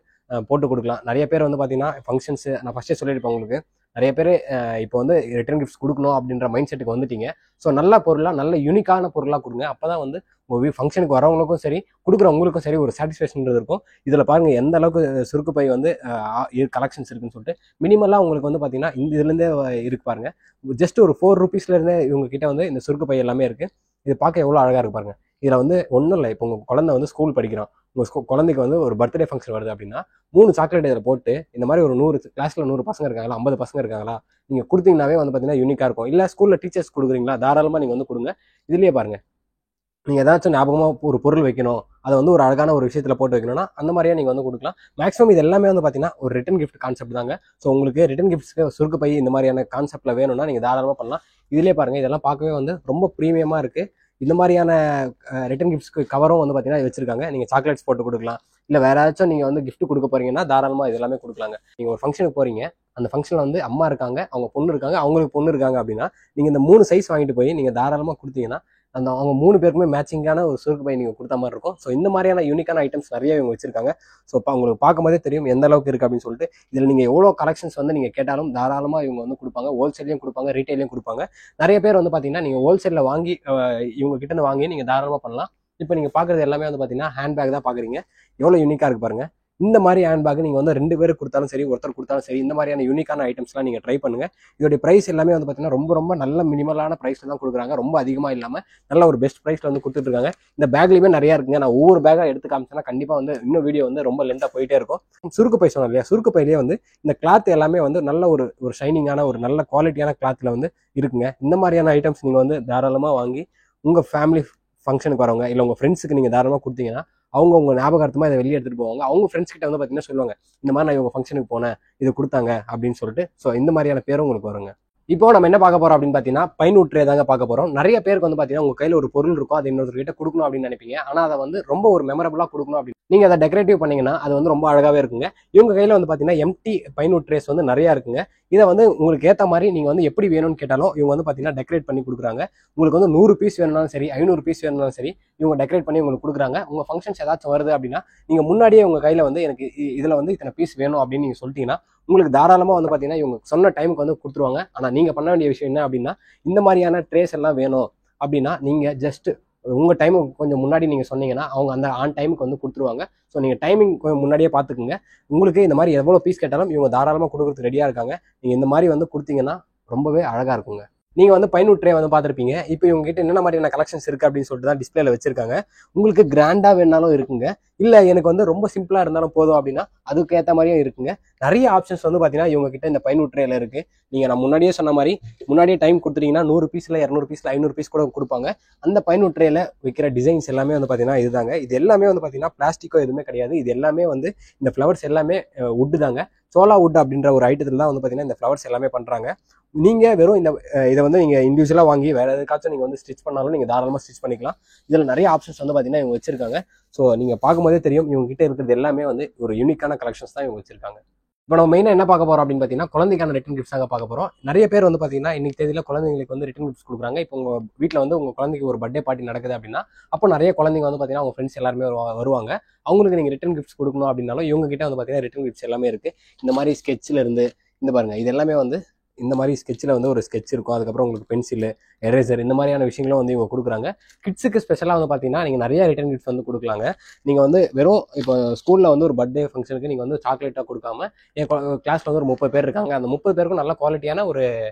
போட்டு கொடுக்கலாம். நிறைய பேர் வந்து பார்த்தீங்கன்னா ஃபங்க்ஷன்ஸ் நான் ஃபர்ஸ்டே சொல்லியிருப்பேன் உங்களுக்கு. நிறைய பேர் இப்போ வந்து ரிட்டர்ன் கிஃப்ட்ஸ் கொடுக்கணும் அப்படின்ற மைண்ட் செட்டுக்கு வந்துட்டீங்க. ஸோ நல்ல பொருளாக, நல்ல யூனிக்கான பொருளாக கொடுங்க. அப்போ தான் வந்து உங்கள் ஃபங்க்ஷனுக்கு வரவங்களுக்கும் சரி, கொடுக்குறவங்களுக்கும் சரி ஒரு சாட்டிஸ்ஃபேக்ஷன்றது இருக்கும். இதில் பாருங்கள் எந்த அளவுக்கு சுருக்கு பை வந்து கலெக்ஷன்ஸ் இருக்குன்னு சொல்லிட்டு. மினிமலாக உங்களுக்கு வந்து பார்த்தீங்கன்னா இந்த இதுலேருந்தே இருக்கு பாருங்க. ஜஸ்ட் ஒரு 4 ரூபீஸ்லேருந்தே இவங்க கிட்ட வந்து இந்த சுருக்கு பை எல்லாமே இருக்குது. இது பார்க்க எவ்வளோ அழகாக இருக்கு பாருங்க. இதில் வந்து ஒன்றும் இல்லை, இப்போ உங்கள் குழந்தை வந்து ஸ்கூல் படிக்கிறான், உங்கள் குழந்தைக்கு வந்து ஒரு பர்த்டே ஃபங்க்ஷன் வருது அப்படின்னா 3 சாக்லேட் இதில் போட்டு இந்த மாதிரி ஒரு 100 கிளாஸில் 100 பசங்க இருக்காங்களா, 50 பசங்க இருக்காங்களா, நீங்கள் கொடுத்தீங்கன்னாவே வந்து பார்த்தீங்கன்னா யூனிக்காக இருக்கும். இல்லை ஸ்கூலில் டீச்சர்ஸ் கொடுக்குறீங்களா, தாராளமாக நீங்கள் வந்து கொடுங்க. இதுலேயே பாருங்கள், நீங்கள் ஏதாச்சும் ஞாபகமாக ஒரு பொருள் வைக்கணும், அதை வந்து ஒரு அழகான ஒரு விஷயத்தில் போட்டு வைக்கணும்னா அந்த மாதிரியே நீங்கள் வந்து கொடுக்கலாம். மேக்ஸிமம் இது எல்லாமே வந்து பார்த்தீங்கன்னா ஒரு ரிட்டன் கிஃப்ட் கான்செப்ட் தாங்க. ஸோ உங்களுக்கு ரிட்டன் கிஃப்ட்ஸ்க்கு சுருக்கு பை இந்த மாதிரியான கான்செப்ட்டில் வேணும்னா நீங்கள் தாராளமாக பண்ணலாம். இதுலேயே பாருங்கள், இதெல்லாம் பார்க்கவே வந்து ரொம்ப ப்ரீமியமாக இருக்குது. இந்த மாதிரியான ரிட்டன் கிஃப்ட்ஸ்க்கு கவரும் வந்து பார்த்தீங்கன்னா வச்சிருக்காங்க. நீங்கள் சாக்லேட்ஸ் போட்டு கொடுக்கலாம். இல்லை வேற ஏதாச்சும் நீங்கள் வந்து கிஃப்ட் கொடுக்க போறீங்கன்னா தாராளமாக இது எல்லாமே கொடுக்கலாங்க. நீங்கள் ஒரு ஃபங்க்ஷனுக்கு போறீங்க, அந்த ஃபங்க்ஷனில் வந்து அம்மா இருக்காங்க, அவங்க பொண்ணு இருக்காங்க, அவங்களுக்கு பொண்ணு இருக்காங்க அப்படின்னா நீங்கள் இந்த 3 சைஸ் வாங்கிட்டு போய் நீங்கள் தாராளமாக கொடுத்தீங்கன்னா அந்த அவங்க 3 பேருக்குமே மேட்சிங்கான ஒரு சுருக்கு பை நீங்கள் கொடுத்த மாதிரி இருக்கும். ஸோ இந்த மாதிரியான யூனிக்கான ஐட்டம்ஸ் நிறைய இவங்க வச்சிருக்காங்க. ஸோ இப்போ உங்களுக்கு பார்க்கும்போதே தெரியும் எந்த அளவுக்கு இருக்குது அப்படின்னு சொல்லிட்டு. இதில் நீங்கள் எவ்வளோ கலெக்ஷன்ஸ் வந்து நீங்கள் கேட்டாலும் தாராளமாக இவங்க வந்து கொடுப்பாங்க. ஹோல்சேல்லையும் கொடுப்பாங்க, ரீட்டைலையும் கொடுப்பாங்க. நிறைய பேர் வந்து பார்த்தீங்கன்னா நீங்கள் ஹோல்சேலில் வாங்கி இவங்க கிட்ட இருந்து வாங்கி நீங்கள் தாராளமாக பண்ணலாம். இப்போ நீங்கள் பார்க்குறது எல்லாமே வந்து பார்த்தீங்கன்னா ஹேண்ட் பேக் தான் பார்க்குறீங்க. எவ்வளோ யூனிக்காக இருக்கு பாருங்க. இந்த மாதிரி ஹேண்ட் பேக் நீங்கள் வந்து 2 பேருக்கு கொடுத்தாலும் சரி, ஒருத்தர் கொடுத்தாலும் சரி, இந்த மாதிரியான யூனிக்கான ஐட்டம்ஸ்லாம் நீங்கள் ட்ரை பண்ணுங்க. இதோடைய ப்ரைஸ் எல்லாமே வந்து பார்த்தீங்கன்னா ரொம்ப ரொம்ப நல்ல மினிமலான ப்ரைஸ்ல தான் கொடுக்குறாங்க. ரொம்ப அதிகமாக இல்லாமல் நல்ல ஒரு பெஸ்ட் ப்ரைஸ்ல வந்து கொடுத்துட்டு இருக்காங்க. இந்த பேக்லையுமே நிறைய இருக்குங்க. நான் ஒவ்வொரு பேக்காக எடுத்து காமிச்சேன்னா கண்டிப்பாக வந்து இன்னும் வீடியோ வந்து ரொம்ப லென்த்தாக போயிட்டே இருக்கும். சுருக்கு பை சொன்னோம் இல்லையா, சுருக்கு பையிலேயே வந்து இந்த கிளாத் எல்லாமே வந்து நல்ல ஒரு ஷைனிங்கான ஒரு நல்ல குவாலிட்டியான கிளாத்தில் வந்து இருக்குங்க. இந்த மாதிரியான ஐட்டம்ஸ் நீங்கள் வந்து தாராளமாக வாங்கி உங்கள் ஃபேமிலி ஃபங்க்ஷனுக்கு வரவங்க இல்லை உங்கள் ஃப்ரெண்ட்ஸுக்கு நீங்கள் தாராளமாக கொடுத்தீங்கன்னா அவங்க உங்க ஞாபகார்த்தமாக இதை வெளியே எடுத்துகிட்டு போவாங்க. அவங்க ஃப்ரெண்ட்ஸ் கிட்ட வந்து பார்த்தீங்கன்னா சொல்லுவாங்க, இந்த மாதிரி நான் இவங்க ஃபங்க்ஷனுக்கு போனேன், இது கொடுத்தாங்க அப்படின்னு சொல்லிட்டு. ஸோ இந்த மாதிரியான பேரும் உங்களுக்கு வருங்க. இப்போ நம்ம என்ன பார்க்க போறோம் அப்படின்னு பார்த்தீங்கன்னா பைனூட் ட்ரே தாங்க பார்க்க போறோம். நிறைய பேருக்கு வந்து பார்த்தீங்கன்னா உங்க கையில் ஒரு பொருள் இருக்கும், அதை இன்னொருத்தர்கிட்ட கொடுக்கணும் அப்படின்னு நினைப்பீங்க. ஆனால் அதை வந்து ரொம்ப ஒரு மெமரபிளாக கொடுக்கணும் அப்படின்னு நீங்கள் அதை டெக்கரேட்டிவ் பண்ணீங்கன்னா அது வந்து ரொம்ப அழகாகவே இருக்குங்க. இவங்க கையில் வந்து பார்த்தீங்கன்னா எம்டி பைனூட் ட்ரேஸ் வந்து நிறையா இருக்குங்க. இதை வந்து உங்களுக்கு ஏற்ற மாதிரி நீங்கள் வந்து எப்படி வேணும்னு கேட்டாலும் இவங்க வந்து பார்த்தீங்கன்னா டெக்கரேட் பண்ணி கொடுக்குறாங்க. உங்களுக்கு வந்து 100 பீஸ் வேணும்னாலும் சரி, 500 பீஸ் வேணும்னாலும் சரி, இவங்க டெக்கரேட் பண்ணி உங்களுக்கு கொடுக்குறாங்க. உங்கள் ஃபங்க்ஷன்ஸ் ஏதாச்சும் வருது அப்படின்னா நீங்கள் முன்னாடியே உங்கள் கையில் வந்து எனக்கு இதில் வந்து இத்தனை பீஸ் வேணும் அப்படின்னு நீங்கள் சொல்லிட்டீங்கன்னா உங்களுக்கு தாராளமாக வந்து பார்த்தீங்கன்னா இவங்க சொன்ன டைமுக்கு வந்து கொடுத்துருவாங்க. ஆனால் நீங்கள் பண்ண வேண்டிய விஷயம் என்ன அப்படின்னா, இந்த மாதிரியான ட்ரேஸ் எல்லாம் வேணும் அப்படின்னா நீங்கள் ஜஸ்ட் உங்கள் டைமுக்கு கொஞ்சம் முன்னாடி நீங்கள் சொன்னீங்கன்னா அவங்க அந்த ஆன் டைமுக்கு வந்து கொடுத்துருவாங்க. ஸோ நீங்கள் டைமிங் கொஞ்சம் முன்னாடியே பார்த்துக்குங்க. உங்களுக்கு இந்த மாதிரி எவ்வளோ பீஸ் கேட்டாலும் இவங்க தாராளமாக கொடுக்குறதுக்கு ரெடியாக இருக்காங்க. நீங்கள் இந்த மாதிரி வந்து கொடுத்தீங்கன்னா ரொம்பவே அழகாக இருக்குங்க. நீங்கள் வந்து பைனூட் ட்ரே வந்து பார்த்துருப்பீங்க. இப்போ இவங்க கிட்ட என்னென்ன மாதிரியான கலெக்ஷன்ஸ் இருக்குது அப்படின்னு சொல்லிட்டு தான் டிஸ்பிளேல வச்சிருக்காங்க. உங்களுக்கு கிராண்டாக வேணாலும் இருக்குங்க, இல்லை எனக்கு வந்து ரொம்ப சிம்பிளாக இருந்தாலும் போதும் அப்படின்னா அதுக்கு ஏற்ற மாதிரியும் இருக்குங்க. நிறைய ஆப்ஷன்ஸ் வந்து பார்த்தீங்கன்னா இவங்க கிட்ட இந்த பைனூட் ட்ரேல இருக்கு. நீங்கள் நான் முன்னாடியே சொன்ன மாதிரி முன்னாடியே டைம் கொடுத்துட்டீங்கன்னா 100 பீஸில் 200 பீஸில் 500 பீஸ் கூட கொடுப்பாங்க. அந்த பைனூட் ட்ரேல வைக்கிற டிசைன்ஸ் எல்லாமே வந்து பார்த்தீங்கன்னா இதுதாங்க. இது எல்லாமே வந்து பார்த்தீங்கன்னா பிளாஸ்டிக்கோ எதுவுமே கிடையாது. இது எல்லாமே வந்து இந்த ஃப்ளவர்ஸ் எல்லாமே வுட்டு தாங்க. சோலா வுட் அப்படின்ற ஒரு ஐட்டத்தில் தான் வந்து பார்த்தீங்கன்னா இந்த ஃப்ளவர்ஸ் எல்லாமே பண்ணுறாங்க. நீங்கள் வெறும் இதை வந்து நீங்கள் இண்டிவிஜுவலாக வாங்கி வேறு எதுக்காச்சும் நீங்கள் வந்து ஸ்டிச் பண்ணாலும் நீங்கள் தாராளமாக ஸ்டிச் பண்ணிக்கலாம். இதில் நிறைய ஆப்ஷன்ஸ் வந்து பார்த்தீங்கன்னா இவங்க வச்சிருக்காங்க. ஸோ நீங்கள் பார்க்கும்போதே தெரியும் இவங்க கிட்ட இருக்கிறது எல்லாமே வந்து ஒரு யூனிக்கான கலெக்ஷன்ஸ் தான் இவங்க வச்சிருக்காங்க. இப்போ நம்ம மெயினாக என்ன பார்க்க போகிறோம் அப்படின்னு பார்த்தீங்கன்னா குழந்தைக்கான ரிட்டன் கிஃப்ட்ஸ் தாங்க பார்க்க போகிறோம். நிறைய பேர் வந்து பார்த்தீங்கன்னா இன்னைக்கு தேதியில் குழந்தைங்களுக்கு வந்து ரிட்டன் கிஃப்ட்ஸ் கொடுக்குறாங்க. இப்போ உங்கள் வீட்டில் வந்து உங்கள் குழந்தைக்கு ஒரு பர்த்டே பார்ட்டி நடக்குது அப்படின்னா அப்போ நிறைய குழந்தைங்க வந்து பார்த்தீங்கன்னா அவங்க ஃப்ரெண்ட்ஸ் எல்லாருமே வருவாங்க. அவங்களுக்கு நீங்கள் ரிட்டன் கிஃப்ட்ஸ் கொடுக்கணும் அப்படின்னாலும் இவங்க கிட்ட வந்து பார்த்தீங்கன்னா ரிட்டன் கிஃப்ட்ஸ் எல்லாமே இருக்குது. இந்த மாதிரி ஸ்கெட்சில் இருந்து இந்த பாருங்கள், இது எல்லாமே வந்து இந்த மாதிரி ஸ்கெட்சில் வந்து ஒரு ஸ்கெட்ச் இருக்கும். அதுக்கப்புறம் உங்களுக்கு பென்சில், எரேசர் இந்த மாதிரியான விஷயங்களும் வந்து இவங்க கொடுக்குறாங்க. கிட்ஸுக்கு ஸ்பெஷலாக வந்து பார்த்தீங்கன்னா நீங்கள் நிறைய ரிட்டன் கிஃப்ட்ஸ் வந்து கொடுக்கலாங்க. நீங்கள் வந்து வெறும் இப்போ ஸ்கூலில் வந்து ஒரு பர்த்டே ஃபங்க்ஷனுக்கு நீங்கள் வந்து சாக்லேட்டாக கொடுக்காம என் கிளாஸில் வந்து ஒரு 30 பேர் இருக்காங்க, அந்த 30 பேருக்கும் நல்ல குவாலிட்டியான ஒரு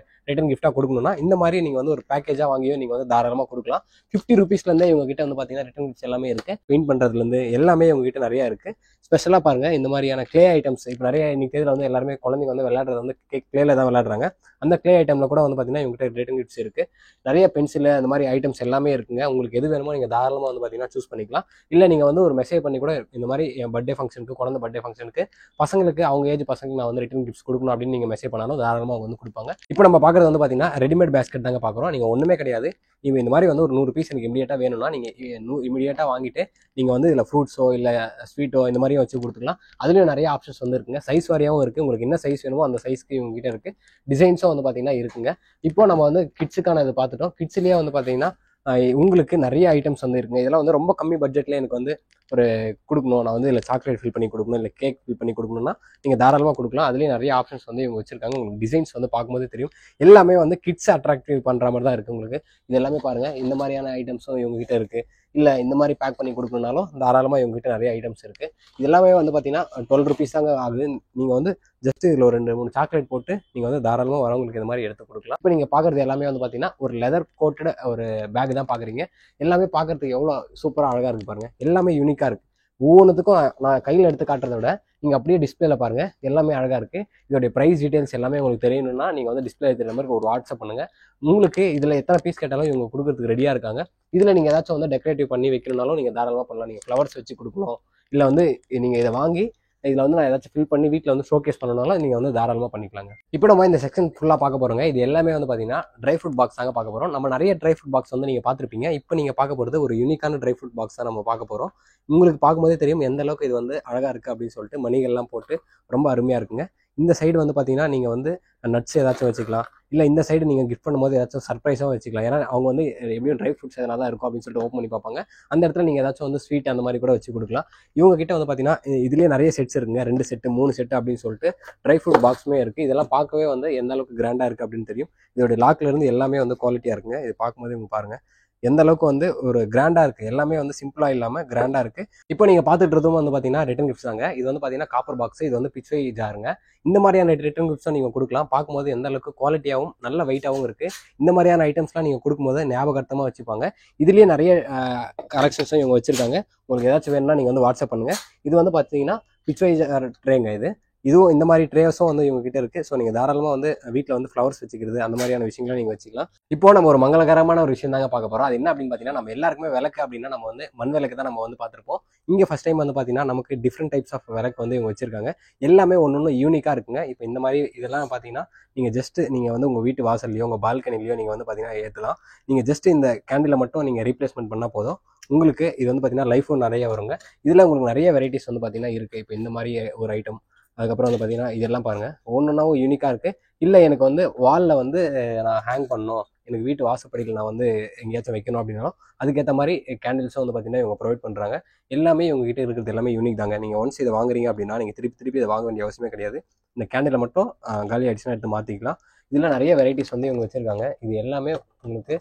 ரிட்டன் கிஃப்ட்டாக கொடுக்கணும்னா இந்த மாதிரி நீங்கள் வந்து ஒரு பேக்கேஜாக வாங்கியோ நீங்கள் வந்து தாராளமாக கொடுக்கலாம். 50 ருபீஸ்லேருந்தே இவங்க கிட்ட வந்து பார்த்தீங்கன்னா ரிட்டன் கிஃப்ட்ஸ் எல்லாமே இருக்குது. பெயிண்ட் பண்ணுறதுலேருந்து எல்லாமே இவங்க கிட்ட நிறையா இருக்குது. ஸ்பெஷலாக பாருங்கள், இந்த மாதிரியான கிளே ஐட்டம்ஸ் இப்போ நிறைய இன்னைக்கு தேதியில் வந்து எல்லாருமே குழந்தைங்க வந்து விளையாடுறது வந்து கிளேல தான் விளையாடுறாங்க. அந்த கிளே ஐட்டமில் கூட வந்து பார்த்தீங்கன்னா இவங்ககிட்ட ரிட்டன் கிஃப்ட்ஸ் இருக்குது. நிறைய பென்சில் அந்த மாதிரி ஐட்டம்ஸ் எல்லாமே இருக்குங்க. உங்களுக்கு எது வேணுமோ நீங்கள் தாராளமாக வந்து பார்த்தீங்கன்னா சூஸ் பண்ணிக்கலாம். இல்லை நீங்கள் வந்து ஒரு மெசேஜ் பண்ணி கூட இந்த மாதிரி என் பர்த்டே ஃபங்க்ஷனுக்கு, குழந்தை பர்த்டே ஃபங்க்ஷனுக்கு பசங்களுக்கு அவங்க ஏஜ் பசங்களுக்கு நான் வந்து ரிட்டன் கிஃப்ட்ஸ் கொடுக்கணும் அப்படின்னு நீங்கள் மெசேஜ் பண்ணாலும் தாராளமாக வந்து கொடுப்பாங்க. இப்போ நம்ம பார்க்குறது வந்து பார்த்தீங்கன்னா ரெடிமேட் பேஸ்கெட் தாங்க பார்க்குறோம். நீங்கள் ஒன்றுமே கிடையாது, இப்போ இந்த மாதிரி வந்து ஒரு 100 பீஸ் எனக்கு இமீடியட்டாக வேணும்னா நீங்கள் இமீடியட்டாக வாங்கிட்டு நீங்கள் வந்து இதில் ஃப்ரூட்ஸோ இல்லை ஸ்வீட்டோ இந்த மாதிரியும் வச்சு கொடுத்துக்கலாம். அதுலேயும் நிறைய ஆப்ஷன்ஸ் வந்து இருக்குங்க. சைஸ் வாரியாகவும் இருக்குது. உங்களுக்கு என்ன சைஸ் வேணுமோ அந்த சைஸ்க்கு இவங்ககிட்ட இருக்குது. டிசைன்ஸும் வந்து பார்த்தீங்கன்னா இருக்குங்க. இப்போ நம்ம வந்து கிட்ஸுக்கான இது பார்த்துட்டோம். கிட்ஸ்லேயே வந்து பார்த்தீங்கன்னா உங்களுக்கு நிறைய ஐட்டம்ஸ் வந்து இருக்குங்க. இதெல்லாம் வந்து ரொம்ப கம்மி பட்ஜெட்டில் எனக்கு வந்து ஒரு கொடுக்கணும், நான் வந்து இதில் சாக்லேட் ஃபில் பண்ணி கொடுக்கணும், இல்லை கேக் ஃபில் பண்ணி கொடுக்கணும்னா நீங்கள் தாராளமாக கொடுக்கலாம். அதுலேயும் நிறைய ஆப்ஷன்ஸ் வந்து இவங்க வச்சிருக்காங்க. உங்களுக்கு டிசைன்ஸ் வந்து பார்க்கும்போது தெரியும், எல்லாமே வந்து கிட்ஸ் அட்ராக்டிவ் பண்ணுற மாதிரி தான் இருக்குது உங்களுக்கு. இது எல்லாமே பாருங்கள், இந்த மாதிரியான ஐட்டம்ஸும் இவங்ககிட்ட இருக்குது. இல்லை இந்த மாதிரி பேக் பண்ணி கொடுக்கணுனாலும் தாராளமாக இவங்ககிட்ட நிறைய ஐட்டம்ஸ் இருக்குது. இது எல்லாமே வந்து பார்த்தீங்கன்னா 12 ருபீஸ் தாங்க ஆகுது. நீங்கள் வந்து ஜஸ்ட் இதில் ஒரு 2-3 சாக்லேட் போட்டு நீங்கள் வந்து தாராளமாக வரவங்களுக்கு இந்த மாதிரி எடுத்து கொடுக்கலாம். இப்போ நீங்கள் பார்க்குறது எல்லாமே வந்து பார்த்தீங்கன்னா ஒரு லெதர் கோட்டட் ஒரு பேக் தான் பார்க்குறீங்க. எல்லாமே பார்க்குறதுக்கு எவ்வளோ சூப்பராக அழகாக இருக்குது பாருங்கள். எல்லாமே யூனிக்காக இருக்குது. ஒவ்வொன்றுத்துக்கும் நான் கையில் எடுத்து காட்டுறத விட நீங்கள் அப்படியே டிஸ்பிளேல பாருங்கள், எல்லாமே அழகாக இருக்குது. இதோடைய ப்ரைஸ் டீட்டெயில்ஸ் எல்லாமே உங்களுக்கு தெரியணும்னா நீங்கள் வந்து டிஸ்பிளே தெரியுற மாதிரி ஒரு வாட்ஸ்அப் பண்ணுங்கள். உங்களுக்கு இதில் எத்தனை பீஸ் கேட்டாலும் இவங்க கொடுக்கறதுக்கு ரெடியாக இருக்காங்க. இதில் நீங்கள் ஏதாச்சும் வந்து டெக்கரேட்டிவ் பண்ணி வைக்கணும்னாலும் நீங்கள் தாராளமாக பண்ணலாம். நீங்கள் ஃப்ளவர்ஸ் வச்சு கொடுக்கணும், இல்லை வந்து நீங்கள் இதை வாங்கி இதில் வந்து நான் ஏதாச்சும் ஃபில் பண்ணி வீட்டில் வந்து ஷோகேஸ் பண்ணணும்னாலும் நீங்கள் வந்து தாராளமாக பண்ணிக்கலாங்க. இப்போ நம்ம இந்த செக்ஷன் ஃபுல்லாக பார்க்க போகிறோங்க. இது எல்லாமே வந்து பார்த்தீங்கன்னா ட்ரை ஃப்ரூட் பாக்ஸ் தாங்க பார்க்க போகிறோம். நம்ம நிறைய ட்ரை ஃப்ரூட் பாக்ஸ் வந்து நீங்கள் பார்த்துருப்பீங்க. இப்போ நீங்கள் பார்க்க போகிறது ஒரு யூனிக்கான ட்ரை ஃப்ரூட் பாக்ஸ் தான் நம்ம பார்க்க போகிறோம். உங்களுக்கு பார்க்கும்போதே தெரியும் எந்த அளவுக்கு இது வந்து அழகாக இருக்குது அப்படின்னு சொல்லிட்டு. மணிகள்லாம் போட்டு ரொம்ப அருமையாக இருக்குங்க. இந்த சைடு வந்து பார்த்தீங்கன்னா நீங்கள் வந்து நட்ஸ் ஏதாச்சும் வச்சுக்கலாம், இல்லை இந்த சைடு நீங்கள் கிஃப்ட் பண்ணும்போது ஏதாச்சும் சர்ப்ரைஸாகவும் வச்சுக்கலாம். ஏன்னா அவங்க வந்து எப்படியும் ட்ரை ஃப்ரூட்ஸ் எதனா தான் இருக்கும் அப்படின்னு சொல்லிட்டு ஓப்பன் பண்ணி பார்ப்பாங்க. அந்த இடத்துல நீங்கள் ஏதாச்சும் வந்து ஸ்வீட் அந்த மாதிரி கூட வச்சு கொடுக்கலாம். இவங்க கிட்ட வந்து பார்த்தீங்கன்னா இதுலேயே நிறைய செட்ஸ் இருக்குங்க. 2 செட்டு 3 செட்டு அப்படின்னு சொல்லிட்டு ட்ரை ஃப்ரூட் பாக்ஸுமே இருக்குது. இதெல்லாம் பார்க்கவே வந்து எந்த அளவுக்கு கிராண்டாக இருக்குது அப்படின்னு தெரியும். இதோட லாக்ல இருந்து எல்லாமே வந்து குவாலிட்டியாக இருக்குங்க. இது பார்க்கும்போது இவங்க பாருங்கள் எந்த அளவுக்கு வந்து ஒரு கிராண்டாக இருக்குது. எல்லாமே வந்து சிம்பிளாக இல்லாமல் கிராண்டாக இருக்குது. இப்போ நீங்கள் பார்த்துட்டு இருந்ததும் வந்து பார்த்தீங்கன்னா ரிட்டன் கிஃப்ட்ஸ் தாங்க. இது வந்து பார்த்தீங்கன்னா காப்பர் பாக்ஸ், இது வந்து பிச்வை ஜாருங்க. இந்த மாதிரியான ரிட்டன் கிஃப்ட்ஸும் நீங்கள் கொடுக்கலாம். பார்க்கும்போது எந்த அளவுக்கு குவாலிட்டியாகவும் நல்ல வெயிட்டாகவும் இருக்குது. இந்த மாதிரியான ஐட்டம்ஸ்லாம் நீங்கள் கொடுக்கும்போது ஞாபகார்த்தமாக வச்சுப்பாங்க. இதுலேயே நிறைய கலெக்ஷன்ஸும் இவங்க வச்சுருக்காங்க. உங்களுக்கு ஏதாச்சும் வேணும்னா நீங்கள் வந்து வாட்ஸ்அப் பண்ணுங்கள். இது வந்து பார்த்தீங்கன்னா பிச்வை ஜார் ட்ரேங்க. இதுவும் இந்த மாதிரி ட்ரேஸும் வந்து இவங்க கிட்ட இருக்குது. ஸோ நீங்கள் தாராளமாக வந்து வீட்டில் வந்து ஃப்ளவர்ஸ் வச்சுக்கிறது அந்த மாதிரியான விஷயங்களை நீங்கள் வச்சுக்கலாம். இப்போ நம்ம ஒரு மங்களகரமான ஒரு விஷயம் தாங்க பார்க்க போகிறோம். அது என்ன அப்படின்னு பார்த்தீங்கன்னா, நம்ம எல்லாருக்குமே விளக்கு அப்படின்னா நம்ம வந்து மண் விளக்கு தான் நம்ம வந்து பார்த்துருப்போம். இங்கே ஃபஸ்ட் டைம் வந்து பார்த்தீங்கன்னா நமக்கு டிஃப்ரெண்ட் டைப்ஸ் ஆஃப் விளக்கு வந்து இவங்க வச்சிருக்காங்க. எல்லாமே ஒன்று யூனிக்காக இருக்குங்க. இப்போ இந்த மாதிரி இதெல்லாம் பார்த்தீங்கன்னா நீங்கள் வந்து உங்கள் வீட்டு வாசல்லையோ உங்கள் பால்கனிலையோ நீங்கள் வந்து பார்த்தீங்கன்னா ஏற்றலாம். நீங்கள் ஜஸ்ட் இந்த கேண்டிலை மட்டும் நீங்கள் ரீப்ளேஸ்மெண்ட் பண்ணால் போதும். உங்களுக்கு இது வந்து பார்த்தீங்கன்னா லைஃபும் நிறைய வருங்க. இதில் உங்களுக்கு நிறைய வெரைட்டிஸ் வந்து பார்த்தீங்கன்னா இருக்குது. இப்போ இந்த மாதிரி ஒரு ஐட்டம், அதுக்கப்புறம் வந்து பார்த்தீங்கன்னா இதெல்லாம் பாருங்கள் ஒன்றுனாவும் யூனிக்காக இருக்குது. இல்லை எனக்கு வந்து வாலில் வந்து நான் ஹேங் பண்ணணும், எனக்கு வீட்டு வாசப்படியில் நான் வந்து எங்கேயாச்சும் வைக்கணும் அப்படின்னாலும் அதுக்கேற்ற மாதிரி கேண்டில்ஸும் வந்து பார்த்தீங்கன்னா இவங்க ப்ரொவைட் பண்ணுறாங்க. எல்லாமே இவங்ககிட்ட இருக்கிறது எல்லாமே யூனிக் தாங்க. நீங்கள் ஒன்ஸ் இதை வாங்குறீங்க அப்படின்னா நீங்கள் திருப்பி இதை வாங்க வேண்டிய அவசியமே கிடையாது. இந்த கேண்டிலை மட்டும் காலி ஆகிடுச்சுன்னா எடுத்து மாற்றிக்கலாம். இதில் நிறைய வெரைட்டிஸ் வந்து இவங்க வச்சுருக்காங்க. இது எல்லாமே உங்களுக்கு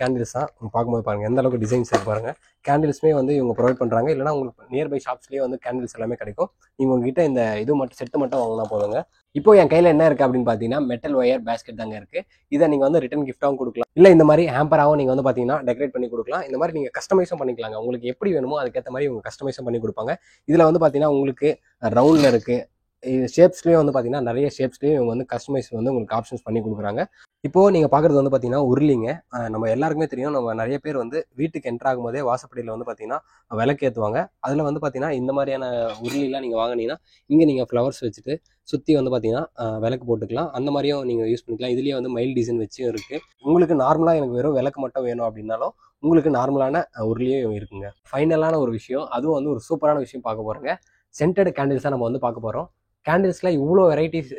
கேண்டில்ஸ் தான். பார்க்கும்போது பாருங்கள் எந்த அளவுக்கு டிசைன்ஸ் இருக்கு பாருங்கள். கேண்டில்ஸுமே வந்து இவங்க ப்ரொவைட் பண்ணுறாங்க. இல்லைனா உங்களுக்கு நியர்பை ஷாப்ஸ்லேயே வந்து கேண்டில்ஸ் எல்லாமே கிடைக்கும். நீங்கள் உங்ககிட்ட இந்த இது மட்டும் செட்டு மட்டும் வாங்கினா போதுங்க. இப்போ என் கையில் என்ன இருக்குது அப்படின்னு பார்த்தீங்கன்னா மெட்டல் ஒயர் பேஸ்கெட் தாங்க இருக்குது. இதை நீங்கள் வந்து ரிட்டன் கிஃப்ட்டாகவும் கொடுக்கலாம், இல்லை இந்த மாதிரி ஹேம்பராகவும் நீங்கள் வந்து பார்த்தீங்கன்னா டெக்கரேட் பண்ணி கொடுக்கலாம். இந்த மாதிரி நீங்கள் கஸ்டமைஸும் பண்ணிக்கலாங்க. உங்களுக்கு எப்படி வேணுமோ அதுக்கேற்ற மாதிரி இவங்க கஸ்டமைஸும் பண்ணி கொடுப்பாங்க. இதில் வந்து பார்த்தீங்கன்னா உங்களுக்கு ரவுண்டில் இருக்குது, ஷேப்ஸ்லேயும் வந்து பார்த்தீங்கன்னா நிறைய ஷேப்ஸ்லேயும் இவங்க வந்து கஸ்டமைஸ் வந்து உங்களுக்கு ஆப்ஷன்ஸ் பண்ணி கொடுக்குறாங்க. இப்போது நீங்கள் பார்க்குறது வந்து பார்த்தீங்கன்னா உருளிங்க. நம்ம எல்லாருக்குமே தெரியும், நம்ம நிறைய பேர் வந்து வீட்டுக்கு என்ட்ரு ஆகும்போதே வாசப்படியில் வந்து பார்த்தீங்கன்னா விளக்கேற்றுவாங்க. அதில் வந்து பார்த்தீங்கன்னா இந்த மாதிரியான உருளிலாம் நீங்கள் வாங்கினீங்கன்னா இங்கே நீங்கள் ஃப்ளவர்ஸ் வச்சுட்டு சுற்றி வந்து பார்த்தீங்கன்னா விளக்கு போட்டுக்கலாம். அந்த மாதிரியும் நீங்கள் யூஸ் பண்ணிக்கலாம். இதுலேயே வந்து மைல் டிசைன் வச்சும் இருக்குது. உங்களுக்கு நார்மலாக எனக்கு வெறும் விளக்கு மட்டும் வேணும் அப்படின்னாலும் உங்களுக்கு நார்மலான உருளியும் இருக்குங்க. ஃபைனலான ஒரு விஷயம், அதுவும் வந்து ஒரு சூப்பரான விஷயம் பார்க்க போகிறோங்க. சென்டட் கேண்டில்ஸாக நம்ம வந்து பார்க்க போகிறோம். கேண்டில்ஸில் இவ்வளோ வெரைட்டிஸ்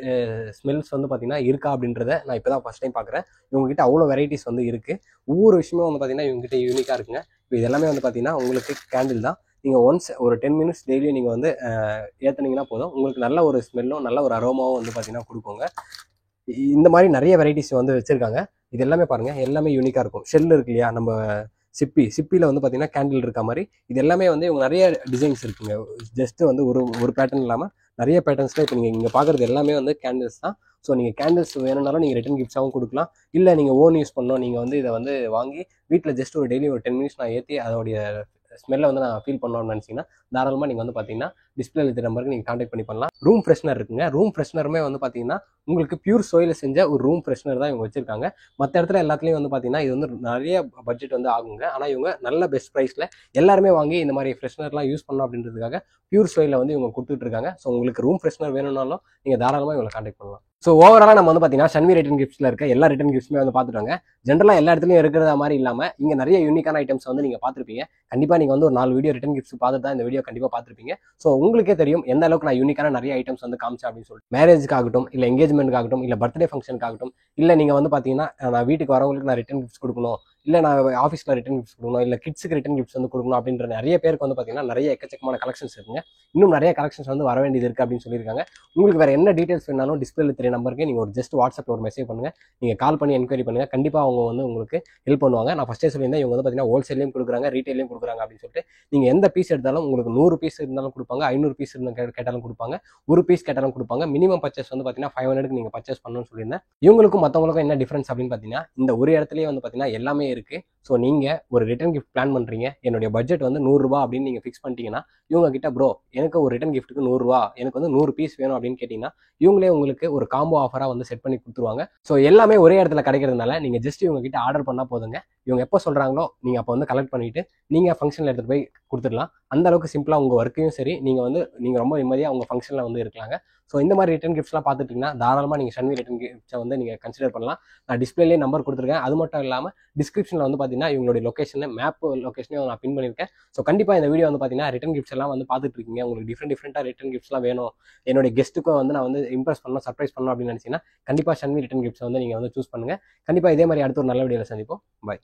ஸ்மெல்ஸ் வந்து பார்த்தீங்கன்னா இருக்கா அப்படின்றத நான் இப்போ தான் ஃபஸ்ட் டைம் பார்க்குறேன். இவங்ககிட்ட அவ்வளோ வெரைட்டிஸ் வந்து இருக்குது. ஒவ்வொரு விஷயமும் வந்து பார்த்தீங்கன்னா இவங்ககிட்ட யூனிக்காக இருக்குங்க. இப்போ இது எல்லாமே வந்து பார்த்தீங்கன்னா உங்களுக்கு கேண்டில் தான். நீங்கள் ஒன்ஸ் ஒரு 10 மினிட்ஸ் டெய்லியும் நீங்கள் வந்து ஏற்றுனீங்கன்னா போதும், உங்களுக்கு நல்ல ஒரு ஸ்மெல்லும் நல்ல ஒரு அரோமாவும் வந்து பார்த்தீங்கன்னா கொடுக்குங்க. இந்த மாதிரி நிறைய வெரைட்டிஸ் வந்து வச்சுருக்காங்க. இது எல்லாமே பாருங்கள், எல்லாமே யூனிக்காக இருக்கும். ஷெல் இருக்கு இல்லையா, நம்ம சிப்பியில் வந்து பார்த்தீங்கன்னா கேண்டில் இருக்க மாதிரி இது எல்லாமே வந்து இவங்க நிறைய டிசைன்ஸ் இருக்குங்க. ஜஸ்ட் வந்து ஒரு பேட்டர்ன் இல்லாமல் நிறைய பேட்டர்ன்ஸில் இப்போ நீங்கள் இங்கே பார்க்குறது எல்லாமே வந்து கேண்டில்ஸ் தான். ஸோ நீங்கள் கேண்டில்ஸ் வேணும்னாலும் நீங்கள் ரிட்டன் கிஃப்ட்ஸாகவும் கொடுக்கலாம். இல்லை நீங்கள் ஓன் யூஸ் பண்ணணும், நீங்கள் வந்து இதை வந்து வாங்கி வீட்டில் ஜஸ்ட் ஒரு டெய்லி ஒரு 10 மினிட்ஸ் நான் ஏற்றி அதோடைய ஸ்மெல்லை வந்து நான் ஃபீல் பண்ணணும்னு நினச்சிங்கன்னா தாராளமாக நீங்கள் வந்து பார்த்தீங்கன்னா டிஸ்பிளேல இருக்கிற நம்பருக்கு நீங்கள் கான்டாக்ட் பண்ணி பண்ணலாம். ரூம் ஃப்ரெஷ்னர் இருக்குங்க. ரூம் ஃப்ரெஷ்னருமே வந்து பார்த்தீங்கன்னா உங்களுக்கு பியூர் சோயில் செஞ்ச ஒரு ரூம் ஃப்ரெஷ்னர் தான் இவங்க வச்சிருக்காங்க. மற்ற இடத்துல எல்லாத்துலேயும் வந்து பார்த்தீங்கன்னா இது வந்து நிறைய பட்ஜெட் வந்து ஆகுங்க. ஆனால் இவங்க நல்ல பெஸ்ட் ப்ரைஸில் எல்லாருமே வாங்கி இந்த மாதிரி ஃப்ரெஷ்னர்லாம் யூஸ் பண்ணணும் அப்படின்றதுக்காக பியூர் சோயிலில் வந்து இவங்க கொடுத்துட்டு இருக்காங்க. ஸோ உங்களுக்கு ரூம் ஃப்ரெஷ்னர் வேணும்னாலும் நீங்கள் தாராளமாக இவங்களை கான்டாக்ட் பண்ணலாம். ஸோ ஓவராலாக நம்ம வந்து பார்த்தீங்கன்னா சன்வி ரிட்டன் கிஃப்ட்ஸில் இருக்க எல்லா ரிட்டன் கிஃப்ட்ஸுமே வந்து பார்த்துட்டாங்க. ஜென்ரலாக எல்லா இடத்துலையும் இருக்கிற மாதிரி இல்லாமல் இங்கே நிறைய யூனிக்கான ஐட்டம்ஸ் வந்து நீங்கள் பார்த்துருப்பீங்க. கண்டிப்பாக நீங்கள் வந்து ஒரு 4 வீடியோ ரிட்டன் கிஃப்ட்ஸ் பார்த்துட்டு தான் இந்த வீடியோ கண்டிப்பாக பார்த்துருப்பீங்க. ஸோ உங்களுக்கே தெரியும் எந்த அளவுக்கு நான் யூனிக்கான நிறைய ஐட்டம்ஸ் வந்து காமிச்சேன் அப்படின்னு சொல்லிட்டு. மேரேஜ்க்காகட்டும், இல்லை எங்கேஜ்மெண்ட்காகட்டும், இல்லை பர்த்டே ஃபங்க்ஷனுக்காகட்டும், இல்லை நீங்கள் வந்து பார்த்தீங்கன்னா நான் வீட்டுக்கு வரவங்களுக்கு நான் ரிட்டன் கிஃப்ட்ஸ் கொடுக்கணும், இல்லை நான் ஆஃபீஸில் ரிட்டன் கிஃப்ட்ஸ் கொடுக்கணும், இல்லை கிட்ஸுக்கு ரிட்டன் கிஃப்ட்ஸ் வந்து கொடுக்கணும் அப்படின்ற நிறைய பேருக்கு வந்து பார்த்தீங்கன்னா நிறைய எக்கச்சக்கமான கலெக்ஷன்ஸ் இருக்குங்க. இன்னும் நிறைய கலெக்ஷன்ஸ் வந்து வர வேண்டியது இருக்குது அப்படின்னு சொல்லியிருக்காங்க. உங்களுக்கு வேறு என்ன டீட்டெயில்ஸ் வேணாலும் டிஸ்பிளேல தெரிய நம்பருக்கு நீங்கள் ஒரு ஜஸ்ட் வாட்ஸ்அப்பில் ஒரு மெசேஜ் பண்ணுங்கள், நீங்கள் கால் பண்ணி என்கொயரி பண்ணுங்கள். கண்டிப்பாக அவங்க வந்து உங்களுக்கு ஹெல்ப் பண்ணுவாங்க. நான் ஃபஸ்ட்டே சொல்லியிருந்தேன், இவங்க வந்து பார்த்தீங்கன்னா ஹோல்சேல்லையும் கொடுக்குறாங்க, ரீட்டைலையும் கொடுக்குறாங்க அப்படின்னு சொல்லிட்டு. நீங்கள் எந்த பீஸ் எடுத்தாலும் உங்களுக்கு 100 பீஸ் இருந்தாலும் கொடுப்பாங்க, 500 பீஸ் கேட்டாலும் கொடுப்பாங்க, ஒரு பீஸ் கேட்டாலும் கொடுப்பாங்க. மினிமம் பர்ச்சேஸ் வந்து பார்த்தீங்கன்னா 500க்கு நீங்கள் பர்ச்சேஸ் பண்ணணும்னு சொல்லியிருந்தேன். இவங்களுக்கும் மற்றவங்களுக்கும் என்ன டிஃபரன்ஸ் அப்படின்னு பார்த்தீங்கன்னா, இந்த ஒரு இடத்துலயே வந்து பார்த்தீங்கன்னா எல்லாமே இருக்குது. ஸோ நீங்கள் ஒரு ரிட்டன் கிஃப்ட் பிளான் பண்ணுறீங்க, என்னுடைய பட்ஜெட் வந்து 100 ரூபா அப்படின்னு நீங்கள் ஃபிக்ஸ் பண்ணிட்டீங்கன்னா, இவங்க கிட்ட ப்ரோ எனக்கு ஒரு ரிட்டன் கிஃப்ட்டுக்கு 100 ரூபா, எனக்கு வந்து 100 பீஸ் வேணும் அப்படின்னு கேட்டிங்கன்னா, இவங்களே உங்களுக்கு ஒரு காம்போ ஆஃபராக வந்து செட் பண்ணி கொடுத்துருவாங்க. ஸோ எல்லாமே ஒரே இடத்துல கிடைக்கிறதுனால நீங்கள் ஜஸ்ட் இவங்க கிட்ட ஆர்டர் பண்ணால் போதுங்க. இவங்க எப்போ சொல்கிறாங்களோ நீங்கள் அப்போ வந்து கலெக்ட் பண்ணிவிட்டு நீங்கள் ஃபங்க்ஷனில் எடுத்துகிட்டு போய் கொடுத்துடலாம். அந்த அளவுக்கு சிம்பிளாக உங்கள் ஒர்க்கையும் சரி, நீங்கள் ரொம்ப நிம்மதியாக உங்கள் ஃபங்க்ஷனில் வந்து இருக்கலாங்க. ஸோ இந்த மாதிரி ரிட்டன் கிஃப்ட்ஸ்லாம் பார்த்துட்டிங்கன்னா தாராளமாக நீங்கள் ஷன்வி ரிட்டன் கிஃப்ட்ஸை வந்து நீங்கள் கன்சிடர் பண்ணலாம். நான் டிஸ்பிளேலேயே நம்பர் கொடுத்துருக்கேன். அது மட்டும் இல்லாமல் டிஸ்கிரிப்ஷனில் வந்து பார்த்தீங்கன்னா இவங்களுடைய லொக்கேஷனை மேப் லொக்கேஷனையும் நான் பின் பண்ணியிருக்கேன். ஸோ கண்டிப்பாக இந்த வீடியோ வந்து பார்த்தீங்கன்னா ரிட்டன் கிஃப்ட்ஸ் எல்லாம் வந்து பார்த்துட்டு இருக்கீங்க, உங்களுக்கு டிஃப்ரெண்ட்டாக ரிட்டன் கிஃப்ட்ஸ்லாம் வேணும், என்னுடைய கெஸ்ட்டுக்கும் வந்து நான் வந்து இம்ப்ரெஸ் பண்ணணும், சர்ப்ரைஸ் பண்ணணும் அப்படின்னு நினச்சிங்கன்னா கண்டிப்பாக ஷன்வி ரிட்டன் கிஃப்ட்ஸ் வந்து நீங்கள் வந்து சூஸ் பண்ணுங்கள். கண்டிப்பாக இதே மாதிரி அடுத்த ஒரு நல்ல வீடியோவில் சந்திப்போம். பாய்.